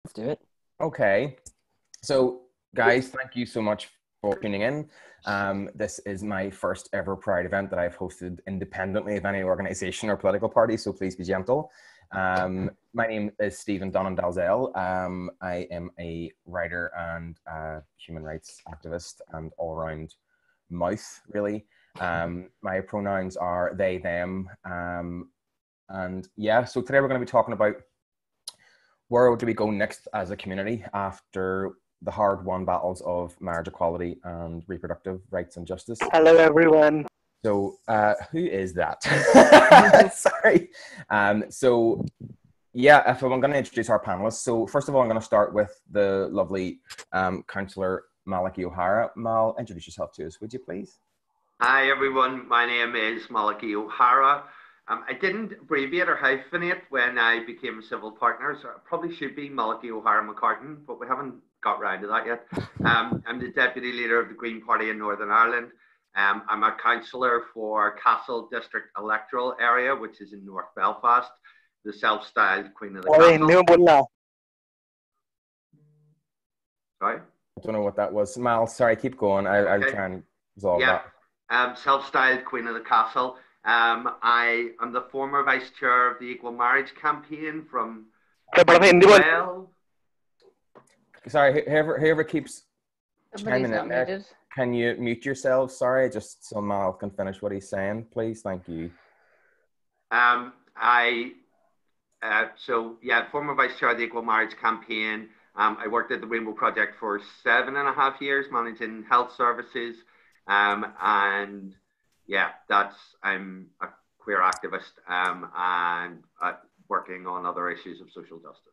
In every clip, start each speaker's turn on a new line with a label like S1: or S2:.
S1: Let's do it.
S2: Okay. So, guys, thank you so much for tuning in. This is my first ever Pride event that I've hosted independently of any organisation or political party, so please be gentle. My name is Stephen Donnan-Dalzell. I am a writer and human rights activist and all-around mouth, really. My pronouns are they, them. And yeah, so today we're going to be talking about where do we go next as a community after the hard-won battles of marriage equality and reproductive rights and justice.
S3: Hello, everyone.
S2: So, who is that? Sorry. So, yeah, if I'm going to introduce our panelists. So, first of all, I'm going to start with the lovely Councillor Malachai O'Hara. Mal, introduce yourself to us, would you please?
S4: Hi, everyone. My name is Malachai O'Hara. I didn't abbreviate or hyphenate when I became a civil partner, so I probably should be Malachai O'Hara McCartan, but we haven't got round to that yet. I'm the Deputy Leader of the Green Party in Northern Ireland. I'm a councillor for Castle District Electoral Area, which is in North Belfast, the self-styled Queen of the Castle. Sorry?
S2: I don't know what that was. Mal, sorry, keep going. I'll try and resolve that.
S4: Self-styled Queen of the Castle. I am the former Vice Chair of the Equal Marriage Campaign from 2012.
S2: Sorry, whoever keeps chiming in there, can you mute yourself? Sorry, just so Mal can finish what he's saying, please. Thank you.
S4: Former Vice Chair of the Equal Marriage Campaign. I worked at the Rainbow Project for 7.5 years, managing health services, and yeah, I'm a queer activist and working on other issues of social justice.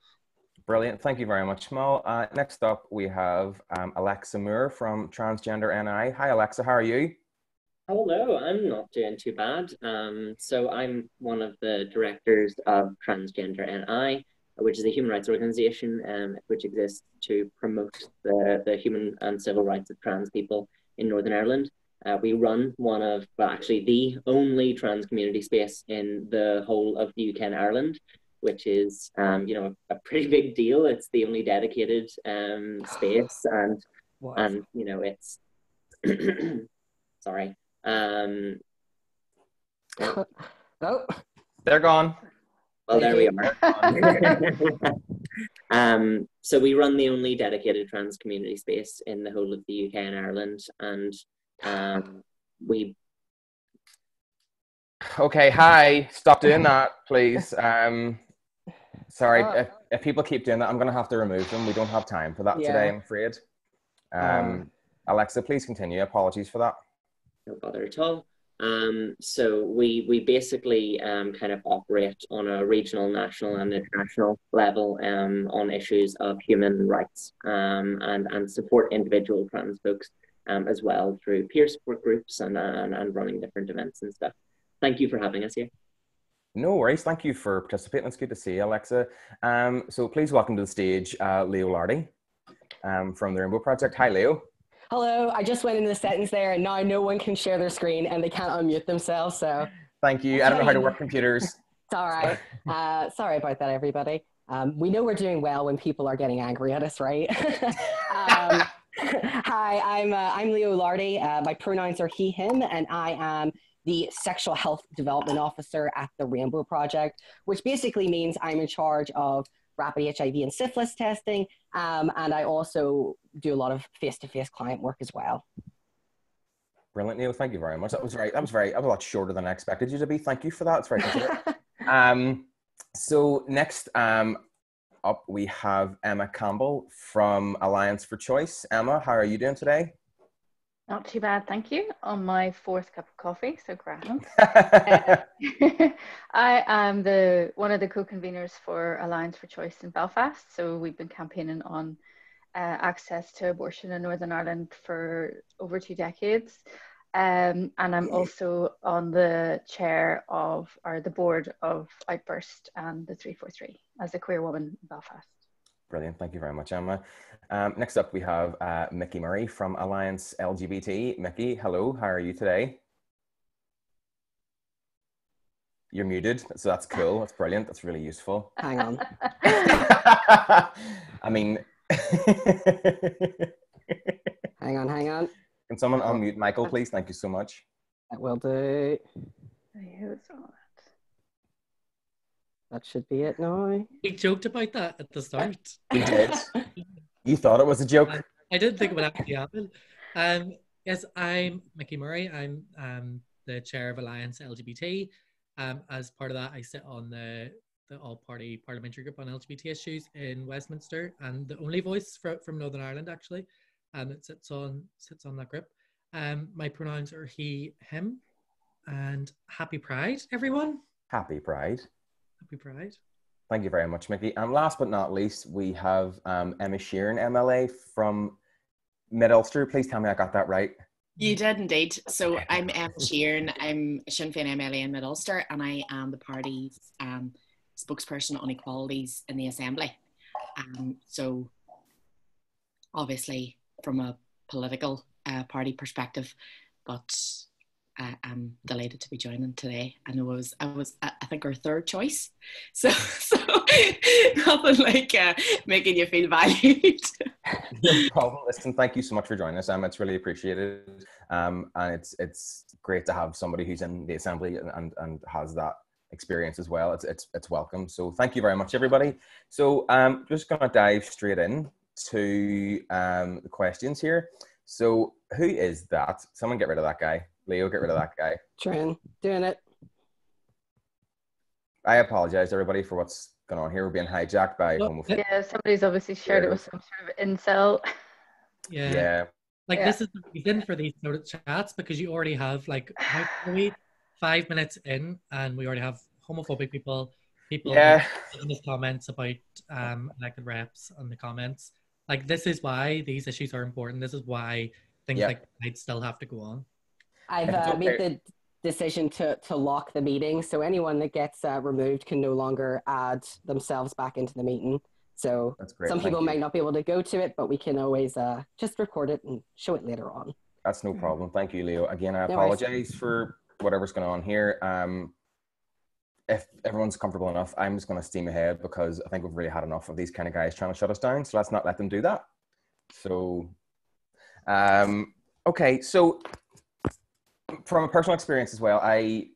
S2: Brilliant. Thank you very much, Mal. Next up, we have Alexa Moore from Transgender NI. Hi, Alexa. How are you?
S5: Hello. I'm not doing too bad. So I'm one of the directors of Transgender NI, which is a human rights organization which exists to promote the human and civil rights of trans people in Northern Ireland. We run one of, well, actually the only trans community space in the whole of the UK and Ireland, which is, a pretty big deal. It's the only dedicated space, and it's sorry.
S1: Oh,
S2: they're gone.
S5: Well, there we are. So we run the only dedicated trans community space in the whole of the UK and Ireland, and
S2: Okay, hi, stop doing that, please. Sorry, if people keep doing that, I'm going to have to remove them. We don't have time for that today, I'm afraid. Alexa, please continue. Apologies for that.
S5: No bother at all. So we basically kind of operate on a regional, national and international level on issues of human rights and support individual trans folks as well through peer support groups and running different events and stuff. Thank you for having us here.
S2: No worries. Thank you for participating. It's good to see you, Alexa. So please welcome to the stage Leo Lardie from the Rainbow Project. Hi, Leo.
S1: hello. I just went into the settings there, and now no one can share their screen and they can't unmute themselves. So
S2: thank you. I don't know how to work computers.
S1: It's all right. Sorry about that, everybody. We know we're doing well when people are getting angry at us, right? Hi, I'm Leo Lardie. My pronouns are he, him, and I am the Sexual Health Development Officer at the Rainbow Project, which basically means I'm in charge of rapid HIV and syphilis testing, and I also do a lot of face-to-face client work as well.
S2: Brilliant, Neil. Thank you very much. That was a lot shorter than I expected you to be. Thank you for that. It's very considerate. So next up, we have Emma Campbell from Alliance for Choice. Emma, how are you doing today?
S6: Not too bad, thank you. On my 4th cup of coffee, so grand. I am one of the co-conveners for Alliance for Choice in Belfast. So we've been campaigning on access to abortion in Northern Ireland for over 2 decades. And I'm also on the the board of OutBurst and the 343 as a queer woman in Belfast.
S2: Brilliant. Thank you very much, Emma. Next up, we have Micky Murray from Alliance LGBT. Micky, hello. How are you today? You're muted, so that's cool. That's brilliant. That's really useful.
S1: Hang on.
S2: I mean,
S1: Hang on.
S2: can someone unmute Michael, please? Thank you so much.
S1: That will do. That should be it now.
S3: We joked about that at the start.
S2: We did. You thought it was a joke?
S3: I didn't think it would actually happen. Yes, I'm Micky Murray. I'm the chair of Alliance LGBT. As part of that, I sit on the all-party parliamentary group on LGBT issues in Westminster, and the only voice from Northern Ireland actually, that sits on that group. My pronouns are he, him, and happy Pride, everyone.
S2: Happy Pride.
S3: Happy Pride.
S2: Thank you very much, Micky. And last but not least, we have Emma Sheerin, MLA from Mid-Ulster. Please tell me I got that right.
S7: You did indeed. So I'm Emma Sheerin. I'm Sinn Féin MLA in Mid-Ulster, and I am the party's spokesperson on equalities in the Assembly. So obviously from a political party perspective, but I'm delighted to be joining today. I know I think our third choice. So nothing like making you feel valued.
S2: No problem. Listen, thank you so much for joining us, Emma. It's really appreciated. And it's great to have somebody who's in the Assembly and has that experience as well. It's welcome. So thank you very much, everybody. So just going to dive straight in to the questions here. So who is that? Someone get rid of that guy. Leo, get rid of that guy.
S1: Trin, doing it.
S2: I apologize, everybody, for what's going on here. We're being hijacked by homophobia.
S6: Yeah, somebody's obviously shared it with some sort of incel.
S3: Yeah. Like this is the reason for these sort of chats, because you already have like how many 5 minutes in, and we already have homophobic people in the comments about elected reps and the comments. Like this is why these issues are important. This is why things like Pride still have to go on.
S1: I've made the decision to lock the meeting, so anyone that gets removed can no longer add themselves back into the meeting. So some people might not be able to go to it, but we can always just record it and show it later on.
S2: That's no problem. Thank you, Leo. Again, I apologize for whatever's going on here. If everyone's comfortable enough, I'm just going to steam ahead because I think we've really had enough of these kind of guys trying to shut us down. So let's not let them do that. So, okay. So from a personal experience as well, I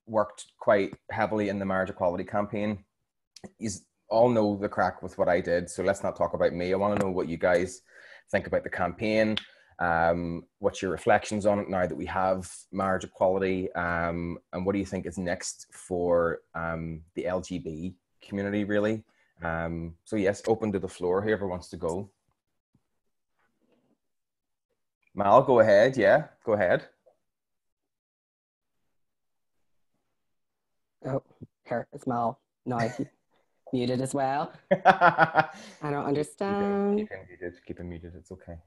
S2: worked quite heavily in the marriage equality campaign. You all know the crack with what I did. So let's not talk about me. I want to know what you guys think about the campaign. What's your reflections on it now that we have marriage equality, and what do you think is next for the LGBT community, really? So yes, open to the floor, whoever wants to go. Mal, go ahead. Yeah, go ahead.
S1: Oh, here, it's Mal. No, he's muted as well. I don't understand.
S2: Keep him muted. It's okay.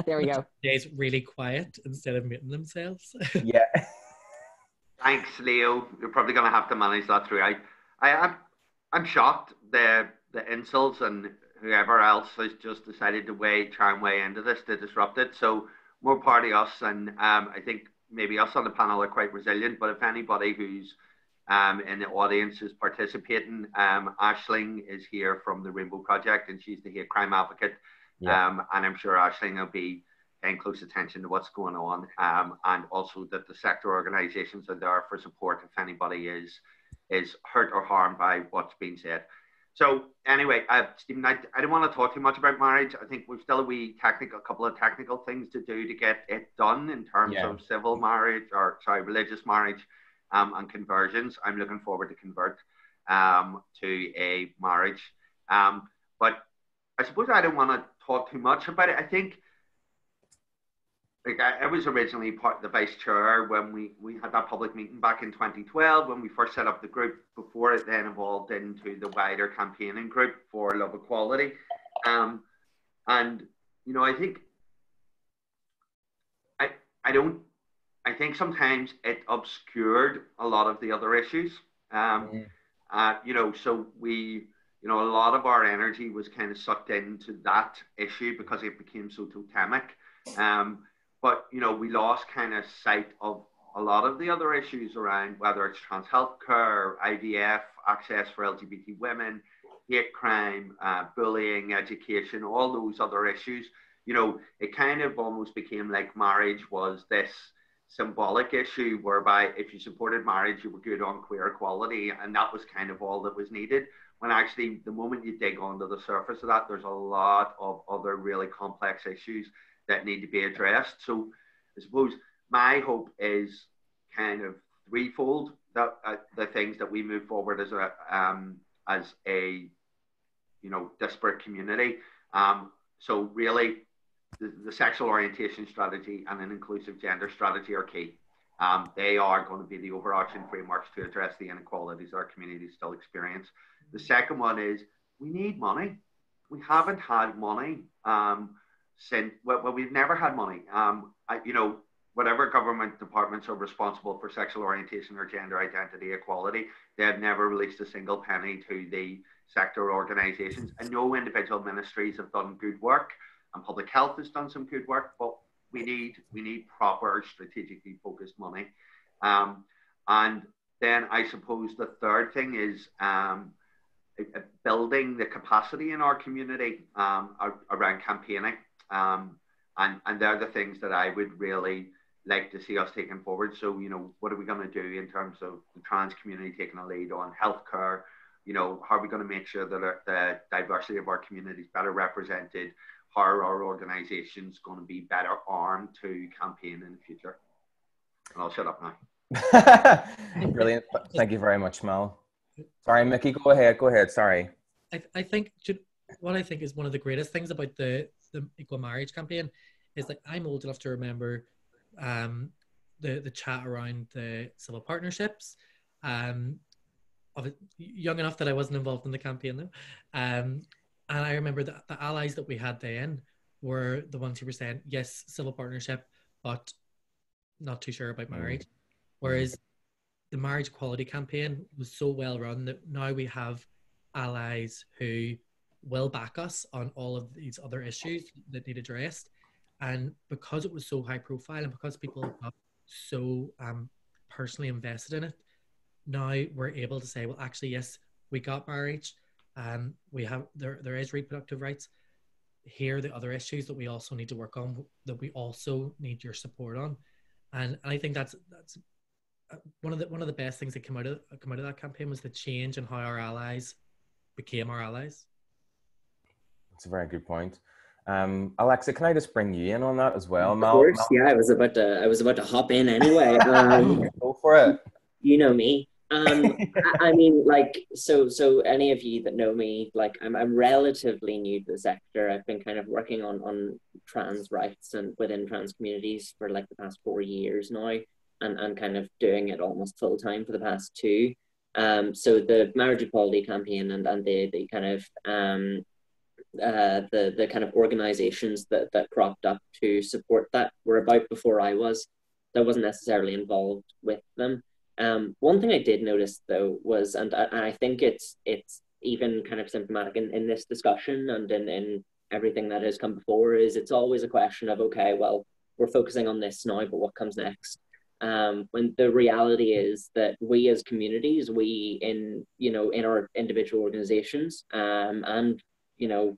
S1: There we go.
S3: Today's really quiet instead of muting themselves.
S2: Yeah.
S4: Thanks, Leo. You're probably going to have to manage that throughout. I'm shocked the insults and whoever else has just decided to try and weigh into this to disrupt it. So more party us, and I think maybe us on the panel are quite resilient. But if anybody who's in the audience is participating, Aisling is here from the Rainbow Project, and she's the hate crime advocate. Yeah. And I'm sure Aisling will be paying close attention to what's going on, and also that the sector organisations are there for support if anybody is hurt or harmed by what's being said. So anyway, Stephen, I don't want to talk too much about marriage. I think we've still a couple of technical things to do to get it done in terms of civil marriage, religious marriage, and conversions. I'm looking forward to convert to a marriage, but I suppose I don't want to talk too much about it. I think, like, I was originally the vice chair when we had that public meeting back in 2012 when we first set up the group, before it then evolved into the wider campaigning group for love equality. And you know, I think sometimes it obscured a lot of the other issues. You know, so a lot of our energy was kind of sucked into that issue because it became so totemic. But, you know, we lost kind of sight of a lot of the other issues around whether it's trans health care, IVF, access for LGBT women, hate crime, bullying, education, all those other issues. You know, it kind of almost became like marriage was this symbolic issue whereby if you supported marriage, you were good on queer equality, and that was kind of all that was needed. When actually, the moment you dig onto the surface of that, there's a lot of other really complex issues that need to be addressed. So I suppose my hope is kind of threefold, that the things that we move forward as a you know, disparate community. So really, the sexual orientation strategy and an inclusive gender strategy are key. They are going to be the overarching frameworks to address the inequalities our communities still experience. The second one is we need money. We haven't had money since, well, we've never had money. You know, whatever government departments are responsible for sexual orientation or gender identity equality, they have never released a single penny to the sector organisations, and no individual ministries have done good work, and public health has done some good work, but we need proper strategically focused money. And then I suppose the third thing is building the capacity in our community around campaigning, and they're the things that I would really like to see us taking forward. So, you know, what are we going to do in terms of the trans community taking a lead on healthcare? You know, how are we going to make sure that the diversity of our community is better represented? How are our organisations going to be better armed to campaign in the future? And I'll shut up now.
S2: Brilliant. Thank you very much, Mal. Sorry, Micky, go ahead. Sorry.
S3: I think what I think is one of the greatest things about the Equal Marriage campaign is that I'm old enough to remember the chat around the civil partnerships. Young enough that I wasn't involved in the campaign though. And I remember that the allies that we had then were the ones who were saying, yes, civil partnership, but not too sure about marriage. Whereas the marriage equality campaign was so well run that now we have allies who will back us on all of these other issues that need addressed. And because it was so high profile and because people got so personally invested in it, now we're able to say, well, actually, yes, we got marriage, we have there is reproductive rights. Here are the other issues that we also need to work on, that we also need your support on. And I think that's one of the best things that come out of that campaign was the change in how our allies became our allies.
S2: That's a very good point. Alexa, can I just bring you in on that as well?
S5: Of course, yeah. I was about to hop in anyway.
S2: Go for it.
S5: You know me. I mean, like, so any of you that know me, like, I'm relatively new to the sector. I've been kind of working on trans rights and within trans communities for like the past 4 years now, and kind of doing it almost full time for the past 2. So the marriage equality campaign and the kind of the kind of organizations that cropped up to support that were about before I wasn't necessarily involved with them. One thing I did notice though was, and I think it's even kind of symptomatic in this discussion and in everything that has come before, is it's always a question of, okay, well, we're focusing on this now, but what comes next? When the reality is that we as communities, we in our individual organizations, and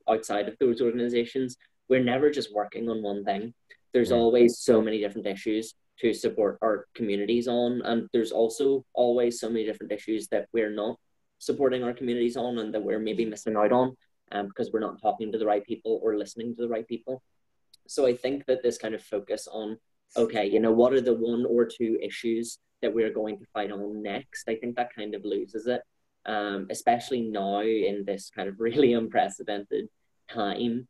S5: outside of those organizations, we're never just working on one thing. There's always so many different issues to support our communities on, and there's also always so many different issues that we're not supporting our communities on and that we're maybe missing out on because we're not talking to the right people or listening to the right people. So I think that this kind of focus on, okay, what are the 1 or 2 issues that we're going to fight on next, I think that kind of loses it, especially now in this kind of really unprecedented time.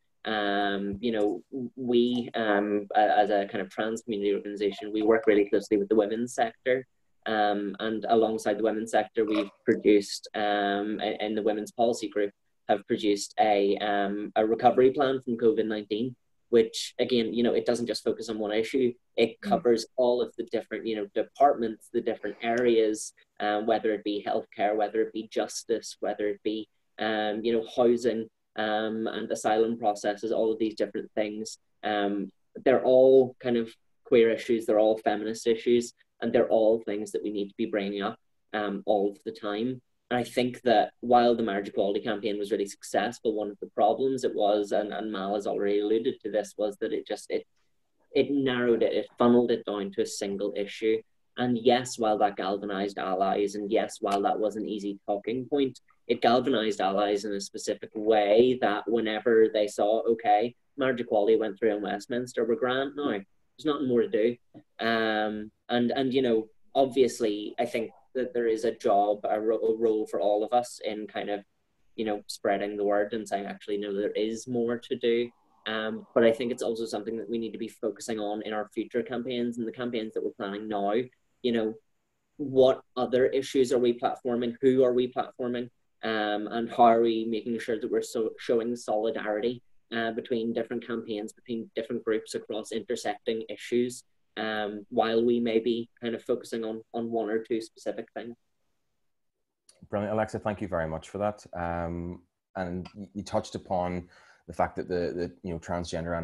S5: We as a kind of trans community organization, we work really closely with the women's sector, and alongside the women's sector, we've produced in the women's policy group have produced a recovery plan from COVID-19, which again, it doesn't just focus on one issue. It covers all of the different departments, the different areas, whether it be healthcare, whether it be justice, whether it be housing, and asylum processes, all of these different things. They're all kind of queer issues, they're all feminist issues, and they're all things that we need to be bringing up all of the time. And I think that while the marriage equality campaign was really successful, one of the problems it was, and Mal has already alluded to this, was that it narrowed it, it funneled it down to a single issue. And yes, while that galvanized allies, and yes, while that was an easy talking point, it galvanized allies in a specific way that whenever they saw, okay, marriage equality went through in Westminster, we're grand now, there's nothing more to do. And you know, obviously, I think that there is a job, a role for all of us in kind of, you know, spreading the word and saying, actually, no, there is more to do. But I think it's also something that we need to be focusing on in our future campaigns and the campaigns that we're planning now. You know, what other issues are we platforming? Who are we platforming? And how are we making sure that we're showing solidarity between different campaigns, between different groups across intersecting issues, while we may be kind of focusing on one or two specific things.
S2: Brilliant, Alexa. Thank you very much for that. And you touched upon the fact that the you know, transgender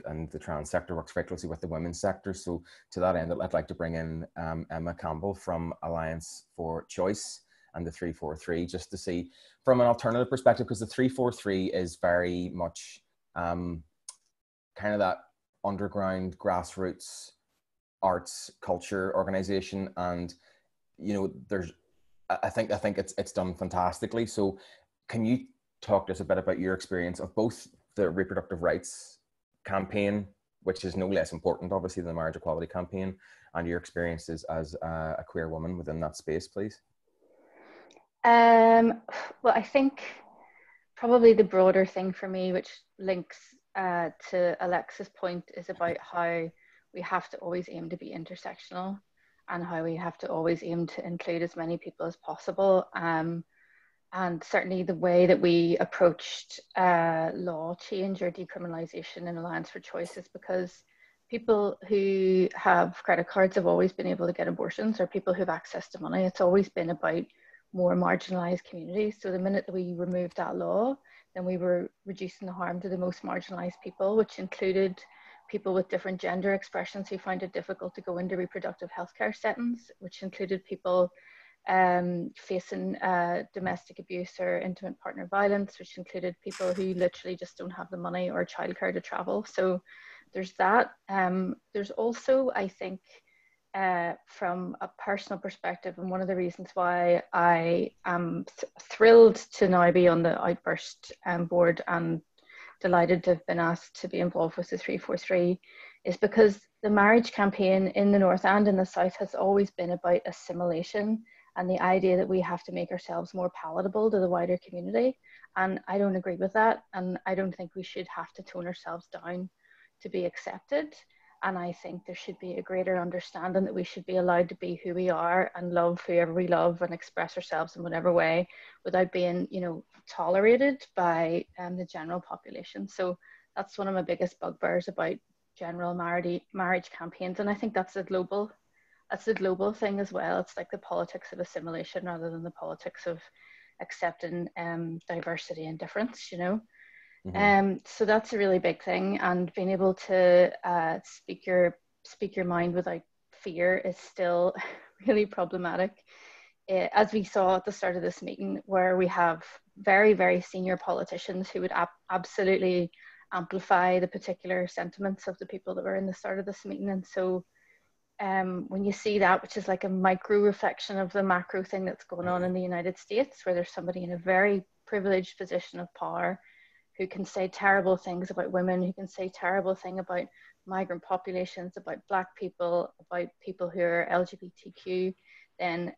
S2: and the trans sector works very closely with the women's sector. So to that end, I'd like to bring in Emma Campbell from Alliance for Choice and the 343, just to see from an alternative perspective, because the 343 is very much kind of that underground grassroots arts culture organization, and you know, there's I think it's done fantastically. So can you talk to us a bit about your experience of both the reproductive rights campaign, which is no less important obviously than the marriage equality campaign, and your experiences as a queer woman within that space, please?
S6: Well, I think probably the broader thing for me, which links to Alexa's point, is about how we have to always aim to be intersectional and how we have to always aim to include as many people as possible. And certainly the way that we approached law change or decriminalisation in Alliance for Choice is because people who have credit cards have always been able to get abortions, or people who have access to money. It's always been about more marginalised communities. So the minute that we removed that law, then we were reducing the harm to the most marginalised people, which included people with different gender expressions who find it difficult to go into reproductive healthcare settings, which included people facing domestic abuse or intimate partner violence, which included people who literally just don't have the money or childcare to travel. So there's that. There's also, I think, from a personal perspective, and one of the reasons why I am thrilled to now be on the OutBurst board and delighted to have been asked to be involved with the 343 is because the marriage campaign in the North and in the South has always been about assimilation and the idea that we have to make ourselves more palatable to the wider community. And I don't agree with that. And I don't think we should have to tone ourselves down to be accepted. And I think there should be a greater understanding that we should be allowed to be who we are and love whoever we love and express ourselves in whatever way without being, you know, tolerated by the general population. So that's one of my biggest bugbears about general marriage campaigns. And I think that's a global thing as well. It's like the politics of assimilation rather than the politics of accepting diversity and difference, you know. Mm-hmm. So that's a really big thing, and being able to speak your mind without fear is still really problematic. As we saw at the start of this meeting, where we have very, very senior politicians who would absolutely amplify the particular sentiments of the people that were in the start of this meeting. And so when you see that, which is like a micro reflection of the macro thing that's going on in the United States, where there's somebody in a very privileged position of power who can say terrible things about women, who can say terrible things about migrant populations, about Black people, about people who are LGBTQ, then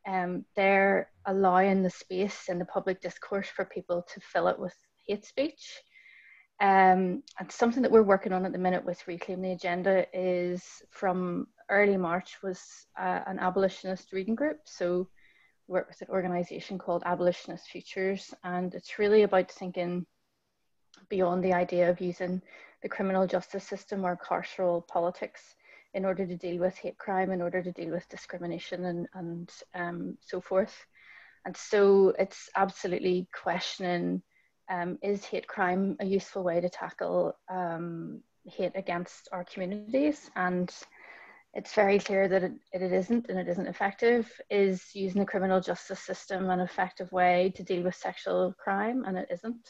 S6: they're allowing the space in the public discourse for people to fill it with hate speech. And something that we're working on at the minute with Reclaim the Agenda is, from early March, was an abolitionist reading group. So we work with an organisation called Abolitionist Futures, and it's really about thinking beyond the idea of using the criminal justice system or carceral politics in order to deal with hate crime, in order to deal with discrimination and so forth. And so it's absolutely questioning, is hate crime a useful way to tackle hate against our communities? And it's very clear that it isn't, and it isn't effective, is using the criminal justice system an effective way to deal with sexual crime, and it isn't.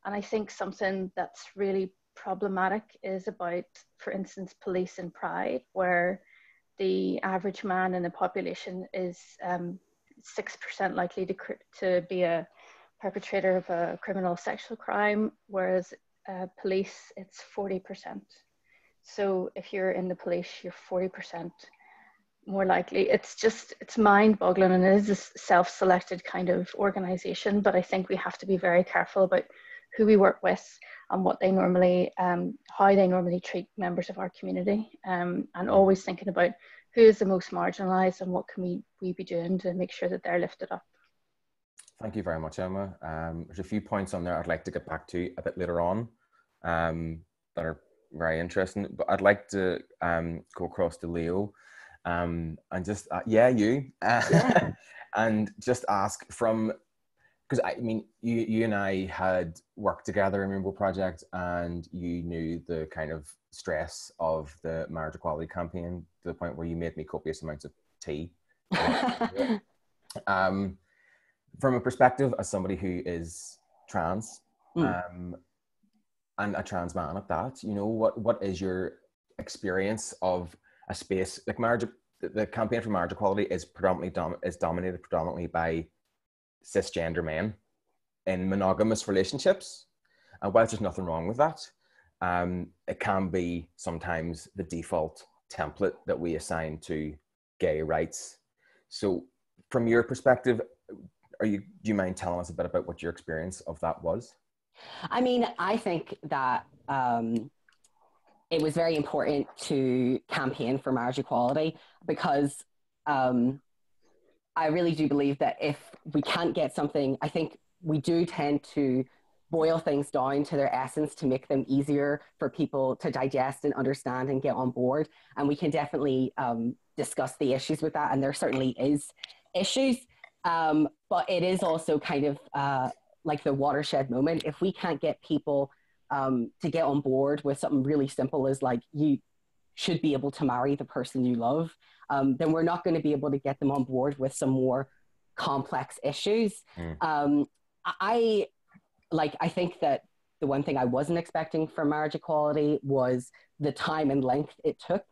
S6: And I think something that's really problematic is about, for instance, police and pride, where the average man in the population is 6% likely to be a perpetrator of a criminal sexual crime, whereas police, it's 40%. So if you're in the police, you're 40% more likely. It's mind-boggling, and it is a self-selected kind of organization, but I think we have to be very careful about who we work with and what they normally, how they normally treat members of our community, and always thinking about who is the most marginalized and what can we be doing to make sure that they're lifted up.
S2: Thank you very much, Emma. There's a few points on there I'd like to get back to a bit later on that are very interesting, but I'd like to go across to Leo and just, and just ask from, because I mean, you and I had worked together in Rainbow Project, and you knew the kind of stress of the marriage equality campaign to the point where you made me copious amounts of tea. From a perspective as somebody who is trans, and a trans man at that, you know, what is your experience of a space like marriage? The campaign for marriage equality is dominated predominantly by cisgender men in monogamous relationships, and whilst there's nothing wrong with that, it can be sometimes the default template that we assign to gay rights. So, from your perspective, do you mind telling us a bit about what your experience of that was?
S1: I mean, I think that it was very important to campaign for marriage equality because I really do believe that if we can't get something, I think we do tend to boil things down to their essence to make them easier for people to digest and understand and get on board. And we can definitely discuss the issues with that. And there certainly is issues, but it is also kind of like the watershed moment. If we can't get people to get on board with something really simple as like, you should be able to marry the person you love, then we're not going to be able to get them on board with some more complex issues. I think that the one thing I wasn't expecting from marriage equality was the time and length it took.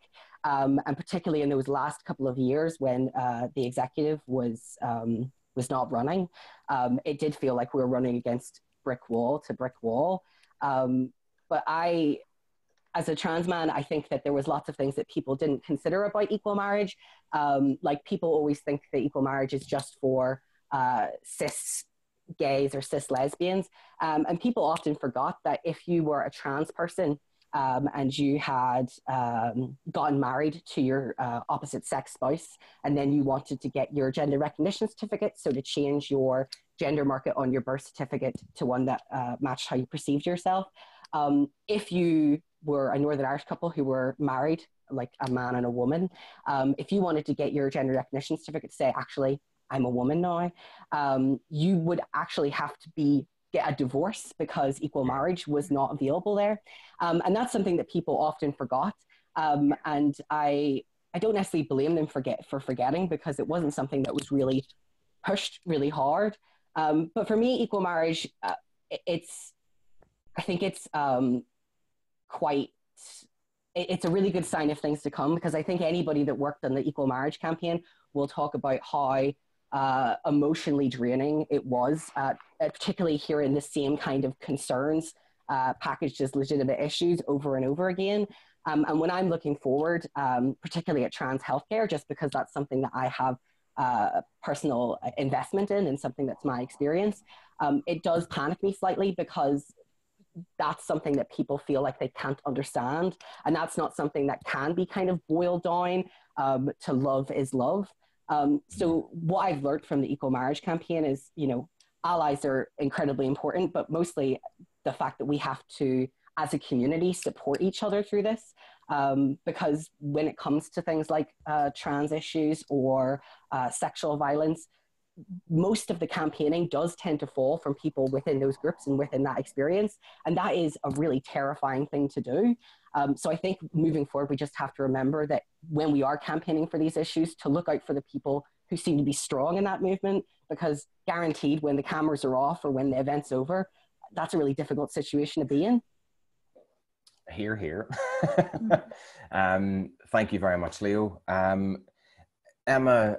S1: And particularly in those last couple of years when the executive was not running, it did feel like we were running against brick wall to brick wall. But as a trans man, I think that there was lots of things that people didn't consider about equal marriage. Like people always think that equal marriage is just for cis gays or cis lesbians. And people often forgot that if you were a trans person and you had gotten married to your opposite sex spouse, and then you wanted to get your gender recognition certificate, so to change your gender marker on your birth certificate to one that matched how you perceived yourself. If you were a Northern Irish couple who were married, like a man and a woman, if you wanted to get your gender recognition certificate to say, actually, I'm a woman now, you would actually have to get a divorce because equal marriage was not available there. And that's something that people often forgot. And I don't necessarily blame them for forgetting, because it wasn't something that was really pushed really hard. But for me, equal marriage, it's a really good sign of things to come, because I think anybody that worked on the equal marriage campaign will talk about how emotionally draining it was, particularly hearing the same kind of concerns packaged as legitimate issues over and over again. And when I'm looking forward, particularly at trans healthcare, just because that's something that I have a personal investment in and something that's my experience, it does panic me slightly, because that's something that people feel like they can't understand. And that's not something that can be kind of boiled down to love is love. So what I've learned from the equal marriage campaign is, allies are incredibly important, but mostly the fact that we have to, as a community, support each other through this. Because when it comes to things like trans issues or sexual violence, most of the campaigning does tend to fall from people within those groups and within that experience. And that is a really terrifying thing to do. So I think moving forward, we just have to remember that when we are campaigning for these issues, to look out for the people who seem to be strong in that movement, because guaranteed when the cameras are off or when the event's over, that's a really difficult situation to be in.
S2: Hear, hear. Thank you very much, Leo. Emma,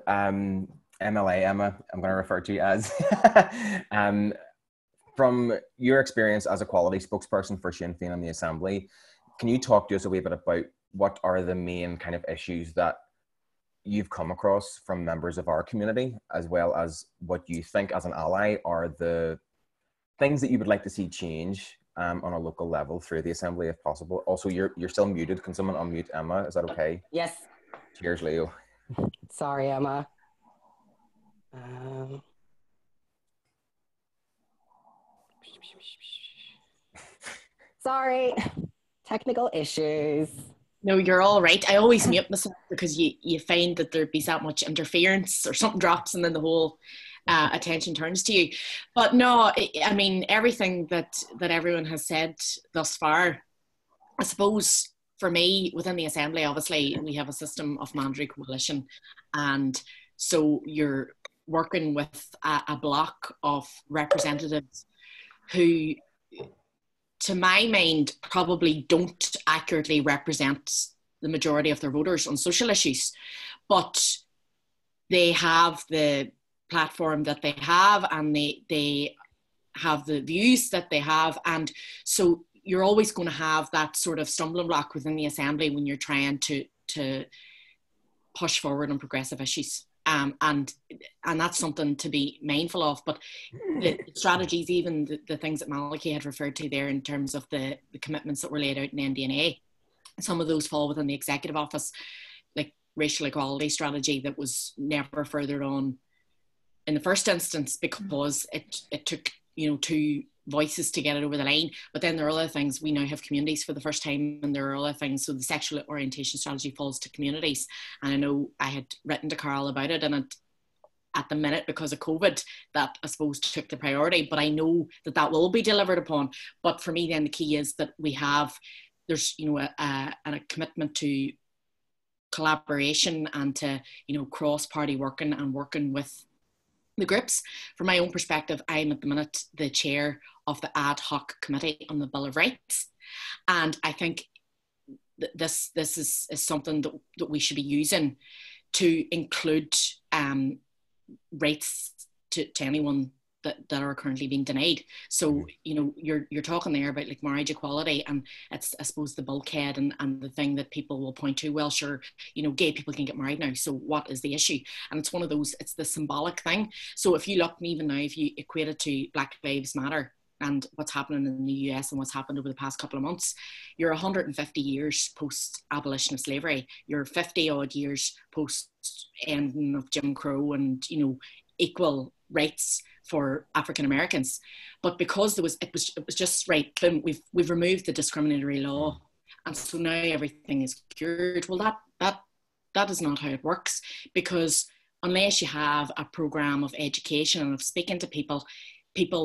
S2: MLA Emma, I'm going to refer to you as. From your experience as a quality spokesperson for Sinn Féin in the Assembly, can you talk to us a wee bit about what are the main kind of issues that you've come across from members of our community, as well as what you think as an ally are the things that you would like to see change on a local level through the Assembly if possible? Also, you're still muted. Can someone unmute Emma? Is that okay?
S1: Yes.
S2: Cheers, Leo.
S1: Sorry, Emma. Sorry, technical issues.
S7: No, you're all right. I always mute myself because you find that there'd be that much interference or something drops and then the whole attention turns to you. But no, I mean, everything that everyone has said thus far, I suppose for me, within the Assembly, obviously, we have a system of mandatory coalition. And so you're working with a block of representatives who, to my mind, probably don't accurately represent the majority of their voters on social issues, but they have the platform that they have and they have the views that they have. And so you're always going to have that sort of stumbling block within the Assembly when you're trying to push forward on progressive issues. And that's something to be mindful of. But the strategies, even the things that Malachai had referred to there in terms of the commitments that were laid out in NDNA, some of those fall within the executive office, like racial equality strategy that was never furthered on in the first instance because it took, two voices to get it over the line. But then there are other things. We now have communities for the first time, and there are other things. So the sexual orientation strategy falls to communities. And I know I had written to Carl about it, and at the minute, because of COVID, that I suppose took the priority. But I know that will be delivered upon. But for me, then the key is that there's a commitment to collaboration and to cross-party working and working with the groups. From my own perspective, I'm at the minute the chair of the ad hoc committee on the Bill of Rights, and I think this is something that we should be using to include rights to anyone that are currently being denied. So you're talking there about like marriage equality, and it's, I suppose, the bulkhead and the thing that people will point to. Well, sure, gay people can get married now, so what is the issue? And it's one of those, it's the symbolic thing. So if you look, even now, if you equate it to Black Lives Matter and what's happening in the US and what's happened over the past couple of months, you're 150 years post abolition of slavery, you're 50 odd years post ending of Jim Crow and equal rights for African Americans. But because it was just right, boom, we've removed the discriminatory law, and so now everything is cured. Well, that is not how it works, because unless you have a program of education and of speaking to people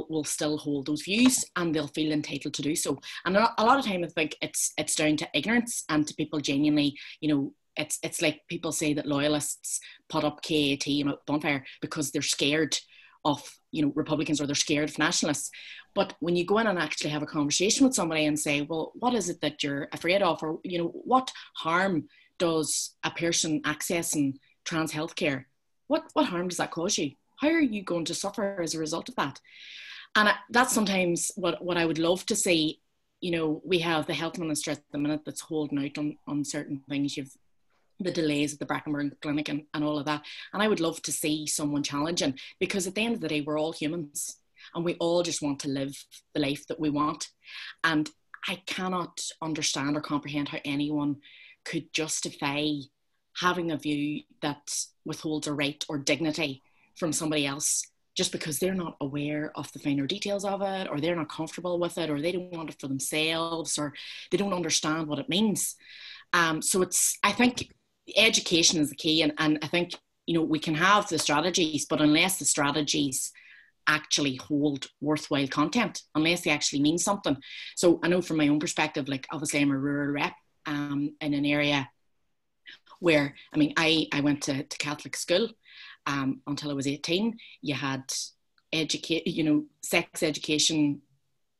S7: will still hold those views and they'll feel entitled to do so. And a lot of time I think it's down to ignorance and to people genuinely, it's like people say that loyalists put up KAT and bonfire because they're scared of Republicans, or they're scared of nationalists. But when you go in and actually have a conversation with somebody and say, well, what is it that you're afraid of, or what harm does a person accessing trans healthcare, what harm does that cause you? How are you going to suffer as a result of that? And that's sometimes what I would love to see. We have the health minister at the minute that's holding out on certain things. You've the delays at the Brackenburn Clinic and all of that. And I would love to see someone challenging, because at the end of the day, we're all humans and we all just want to live the life that we want. And I cannot understand or comprehend how anyone could justify having a view that withholds a right or dignity from somebody else just because they're not aware of the finer details of it, or they're not comfortable with it, or they don't want it for themselves, or they don't understand what it means. So I think education is the key, and I think you know, we can have the strategies, but unless the strategies actually hold worthwhile content, unless they actually mean something. So I know from my own perspective, like obviously I'm a rural rep in an area where, I mean, I went to Catholic school until I was 18. You had sex education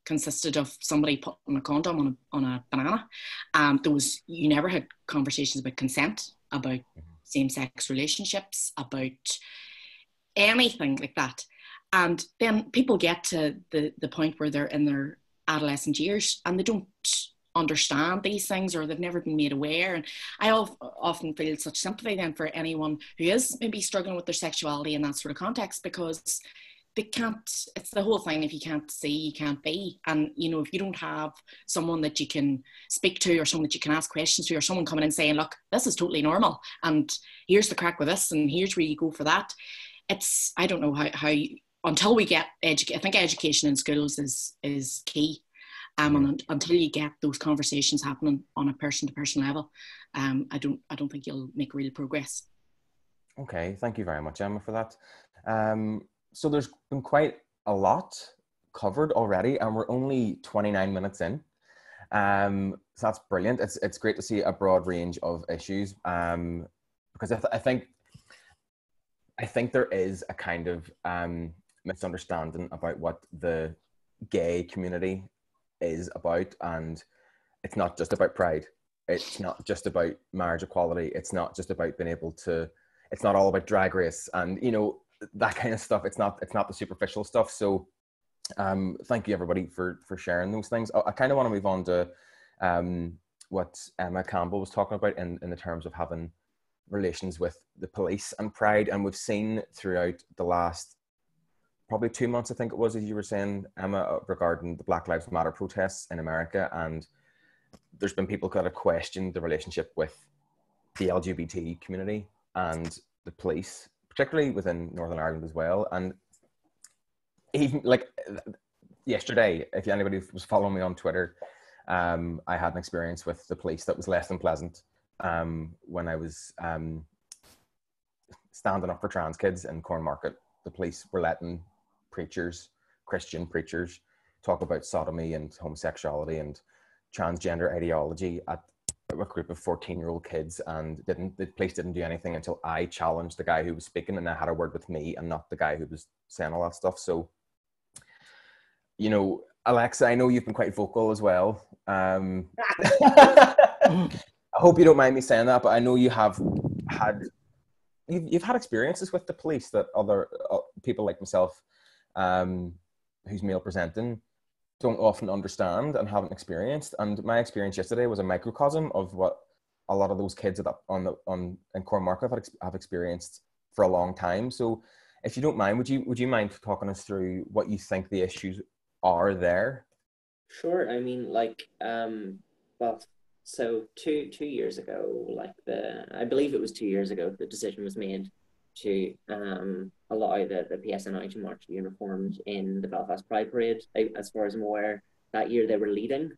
S7: consisted of somebody putting a condom on a banana. You never had conversations about consent, about same-sex relationships, about anything like that. And then people get to the point where they're in their adolescent years and they don't understand these things, or they've never been made aware. And I often feel such sympathy then for anyone who is maybe struggling with their sexuality in that sort of context, because they can't, it's the whole thing, if you can't see, you can't be. And, you know, if you don't have someone that you can speak to, or someone that you can ask questions to, or someone coming in saying, look, this is totally normal, and here's the crack with this, and here's where you go for that. I don't know how until we get I think education in schools is key. And until you get those conversations happening on a person-to-person level, I don't think you'll make real progress.
S2: Okay, thank you very much, Emma, for that. So there's been quite a lot covered already, and we're only 29 minutes in. So that's brilliant. It's great to see a broad range of issues, because I think there is a kind of misunderstanding about what the gay community is about, and it's not just about pride. It's not just about marriage equality. It's not just about being able to. It's not all about Drag Race and, you know, that kind of stuff. It's not the superficial stuff. So thank you everybody for sharing those things. I kind of want to move on to what Emma Campbell was talking about in the terms of having relations with the police and pride. And we've seen throughout the last probably 2 months, I think it was, as you were saying, Emma, regarding the Black Lives Matter protests in America. And there's been people that have questioned the relationship with the LGBT community and the police, particularly within Northern Ireland as well. And even like yesterday, if anybody was following me on Twitter, I had an experience with the police that was less than pleasant when I was standing up for trans kids in Cornmarket. The police were letting Christian preachers, talk about sodomy and homosexuality and transgender ideology at a group of 14-year-old kids, and the police didn't do anything until I challenged the guy who was speaking, and I had a word with me and not the guy who was saying all that stuff. So, you know, Alexa, I know you've been quite vocal as well. I hope you don't mind me saying that, but I know you've had experiences with the police that other people like myself, who's male presenting, don't often understand and haven't experienced. And my experience yesterday was a microcosm of what a lot of those kids in Cornmarket have experienced for a long time. So if you don't mind, would you mind talking us through what you think the issues are there?
S5: Sure. I mean, like, well, so two years ago, I believe it was 2 years ago, the decision was made to allow the PSNI to march uniformed in the Belfast Pride Parade. As far as I'm aware, that year they were leading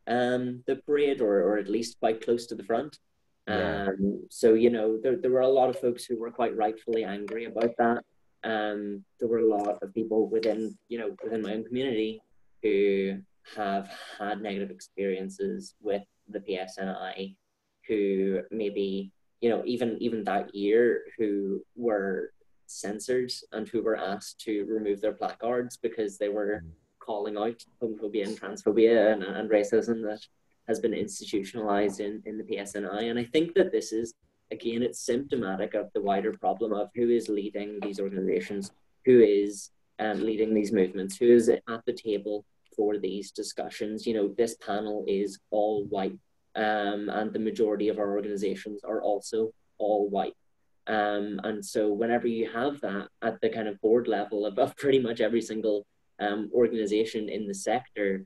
S5: the parade, or at least quite close to the front.
S2: Yeah.
S5: So, you know, there were a lot of folks who were quite rightfully angry about that. There were a lot of people within my own community who have had negative experiences with the PSNI, who maybe, you know, even that year, who were censored and who were asked to remove their placards because they were calling out homophobia and transphobia and racism that has been institutionalized in the PSNI. And I think that this is, again, it's symptomatic of the wider problem of who is leading these organizations, who is leading these movements, who is at the table for these discussions. You know, this panel is all white, and the majority of our organizations are also all white. And so whenever you have that at the kind of board level of pretty much every single organization in the sector,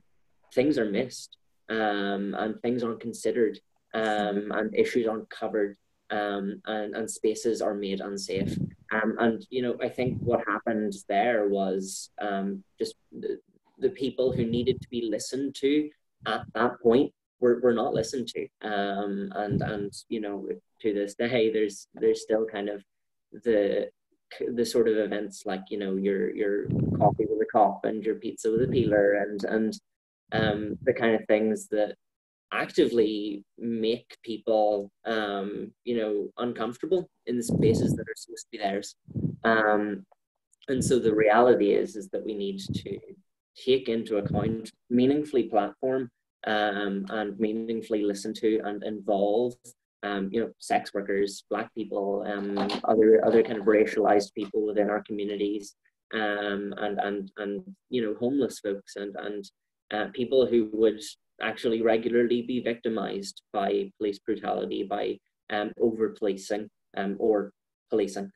S5: things are missed, and things aren't considered, and issues aren't covered, and spaces are made unsafe. And, you know, I think what happened there was just the people who needed to be listened to at that point were not listened to. And you know, to this day, there's still kind of the sort of events like, you know, your coffee with a cop and your pizza with a peeler, and the kind of things that actively make people, you know, uncomfortable in the spaces that are supposed to be theirs. And so the reality is that we need to take into account, meaningfully platform, and meaningfully listen to and involve, you know, sex workers, Black people, other kind of racialized people within our communities, and you know, homeless folks, and people who would actually regularly be victimized by police brutality, by over policing, or policing.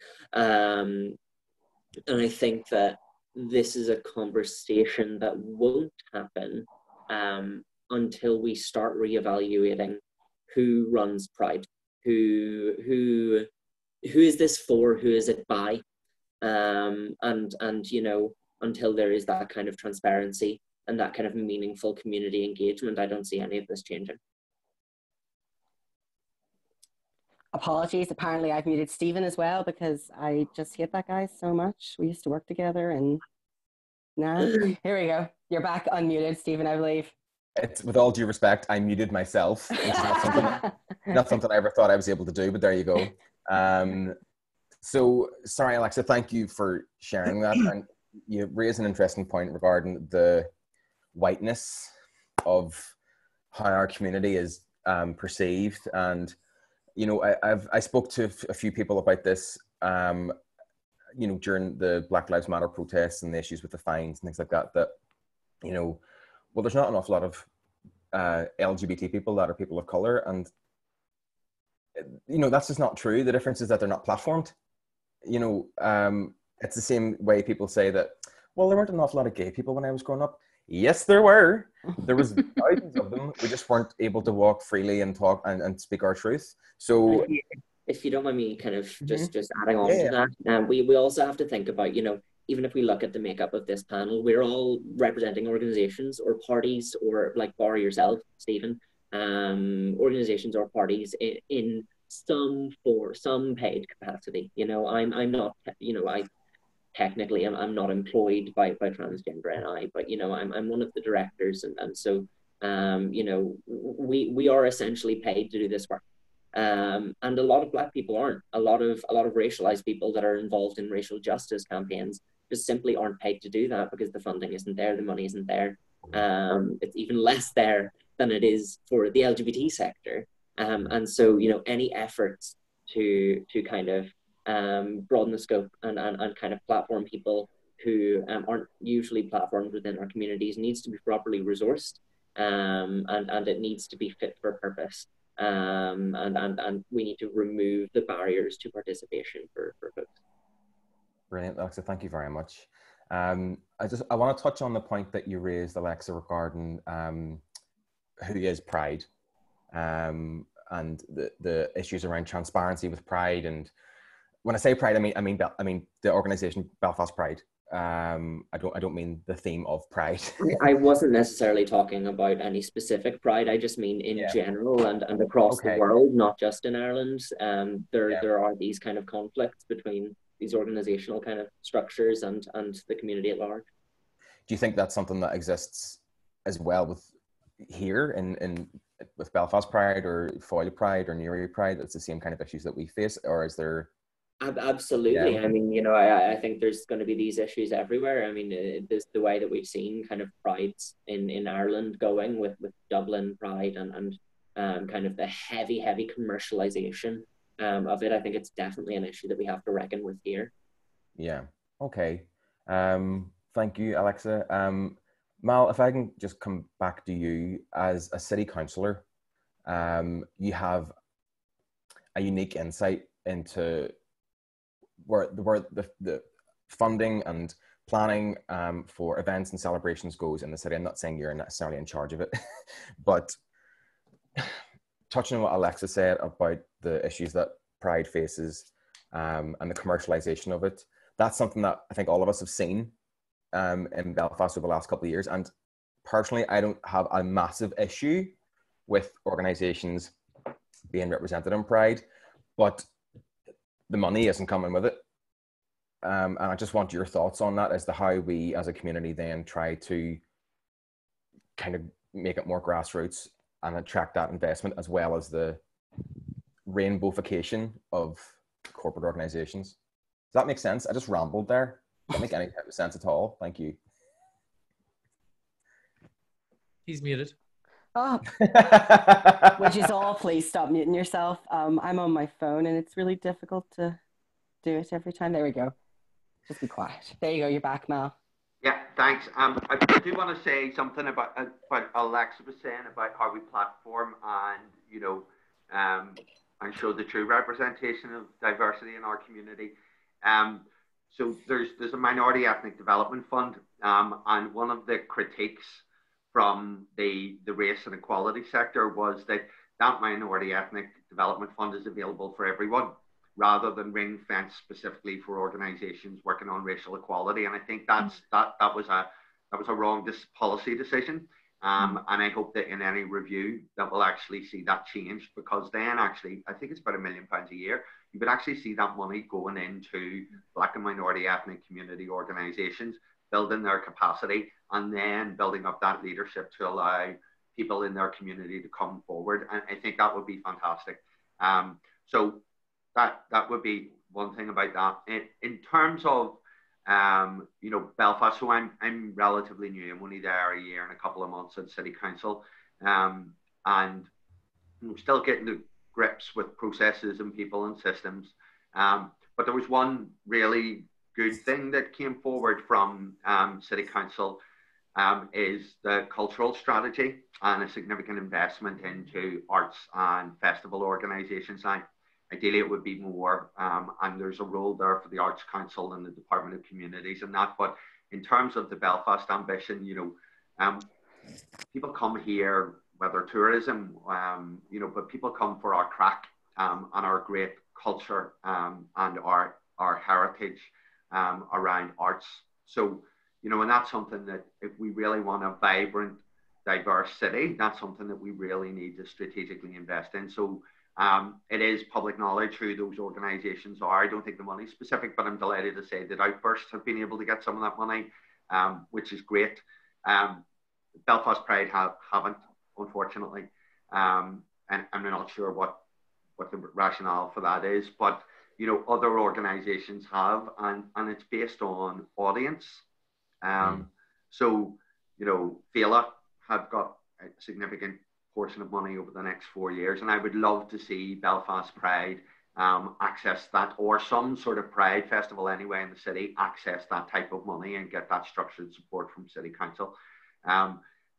S5: And I think that this is a conversation that won't happen until we start reevaluating who runs Pride, who is this for, who is it by, and you know, until there is that kind of transparency and that kind of meaningful community engagement, I don't see any of this changing.
S1: Apologies, apparently I've muted Stephen as well because I just hate that guy so much. We used to work together and here we go. You're back unmuted, Stephen, I believe.
S2: It's, with all due respect, I muted myself, which is not something I ever thought I was able to do, but there you go. So, sorry, Alexa, thank you for sharing that. And you raised an interesting point regarding the whiteness of how our community is perceived. And, you know, I spoke to a few people about this, you know, during the Black Lives Matter protests and the issues with the fines and things like that, you know, well, there's not an awful lot of LGBT people that are people of color, and you know, that's just not true. The difference is that they're not platformed. You know, it's the same way people say that, well, there weren't an awful lot of gay people when I was growing up. Yes, there were. There was thousands of them. We just weren't able to walk freely and talk and speak our truth. So,
S5: if you don't mind me kind of just adding on to that, we also have to think about, you know, even if we look at the makeup of this panel, we're all representing organizations or parties, or like bar yourself, Stephen, organizations or parties in some paid capacity. You know, I'm not, you know, technically I'm not employed by Transgender NI, but you know, I'm one of the directors, and so you know, we are essentially paid to do this work. And a lot of Black people aren't. A lot of racialized people that are involved in racial justice campaigns just simply aren't paid to do that because the funding isn't there, the money isn't there. It's even less there than it is for the LGBT sector. And so, you know, any efforts to kind of broaden the scope and kind of platform people who aren't usually platformed within our communities needs to be properly resourced, and it needs to be fit for purpose. And we need to remove the barriers to participation for folks.
S2: Brilliant, Alexa. Thank you very much. I want to touch on the point that you raised, Alexa, regarding who is Pride, and the issues around transparency with Pride. And when I say Pride, I mean the organisation Belfast Pride. I don't mean the theme of Pride.
S5: I wasn't necessarily talking about any specific Pride. I just mean in general and across the world, not just in Ireland. There are these kind of conflicts between these organizational kind of structures and the community at large.
S2: Do you think that's something that exists as well with here with Belfast Pride or Foyle Pride or Newry Pride? It's the same kind of issues that we face, or is there?
S5: Absolutely. I mean, you know, I think there's going to be these issues everywhere. I mean, the way that we've seen kind of prides in Ireland going with Dublin Pride and kind of the heavy commercialization of it. I think it's definitely an issue that we have to reckon with here. Yeah.
S2: Okay. Thank you, Alexa. Mal, if I can just come back to you as a city councillor, you have a unique insight into where the funding and planning for events and celebrations goes in the city. I'm not saying you're necessarily in charge of it, but touching on what Alexa said about the issues that Pride faces and the commercialization of it, that's something that I think all of us have seen in Belfast over the last couple of years. And personally, I don't have a massive issue with organisations being represented in Pride, but the money isn't coming with it. And I just want your thoughts on that as to how we as a community then try to kind of make it more grassroots and attract that investment, as well as the rainbowification of corporate organizations. Does that make sense? I just rambled there. Doesn't make any type of sense at all. Thank you.
S3: He's muted.
S1: Oh, would you all please stop muting yourself? I'm on my phone and it's really difficult to do it every time. There we go. Just be quiet. There you go. You're back, Mal.
S4: Yeah, thanks. I do want to say something about Alexa was saying about how we platform and, you know, and show the true representation of diversity in our community. So there's a minority ethnic development fund, and one of the critiques from the race and equality sector was that minority ethnic development fund is available for everyone, rather than ring fence specifically for organisations working on racial equality. And I think that was a wrong policy decision. And I hope that in any review that we'll actually see that changed, because then actually, I think it's about £1 million a year, you would actually see that money going into Black and minority ethnic community organisations, building their capacity, and then building up that leadership to allow people in their community to come forward. And I think that would be fantastic. So that would be one thing about that. In terms of, you know, Belfast, so I'm relatively new. I'm only there a year and a couple of months at City Council, and I'm still getting to grips with processes and people and systems. But there was one really good thing that came forward from City Council, is the cultural strategy and a significant investment into arts and festival organisations. Now, ideally, it would be more, and there's a role there for the Arts Council and the Department of Communities and that. But in terms of the Belfast ambition, you know, people come here, whether tourism, you know, but people come for our crack and our great culture and our heritage around arts. So, you know, and that's something that if we really want a vibrant, diverse city, that's something that we really need to strategically invest in. So it is public knowledge who those organisations are. I don't think the money's specific, but I'm delighted to say that OutBurst have been able to get some of that money, which is great. Belfast Pride haven't, unfortunately, and I'm not sure what the rationale for that is, but you know, other organisations have, and it's based on audience. So, you know, Fela have got a significant portion of money over the next 4 years, and I would love to see Belfast Pride access that, or some sort of Pride festival anyway in the city, access that type of money and get that structured support from City Council.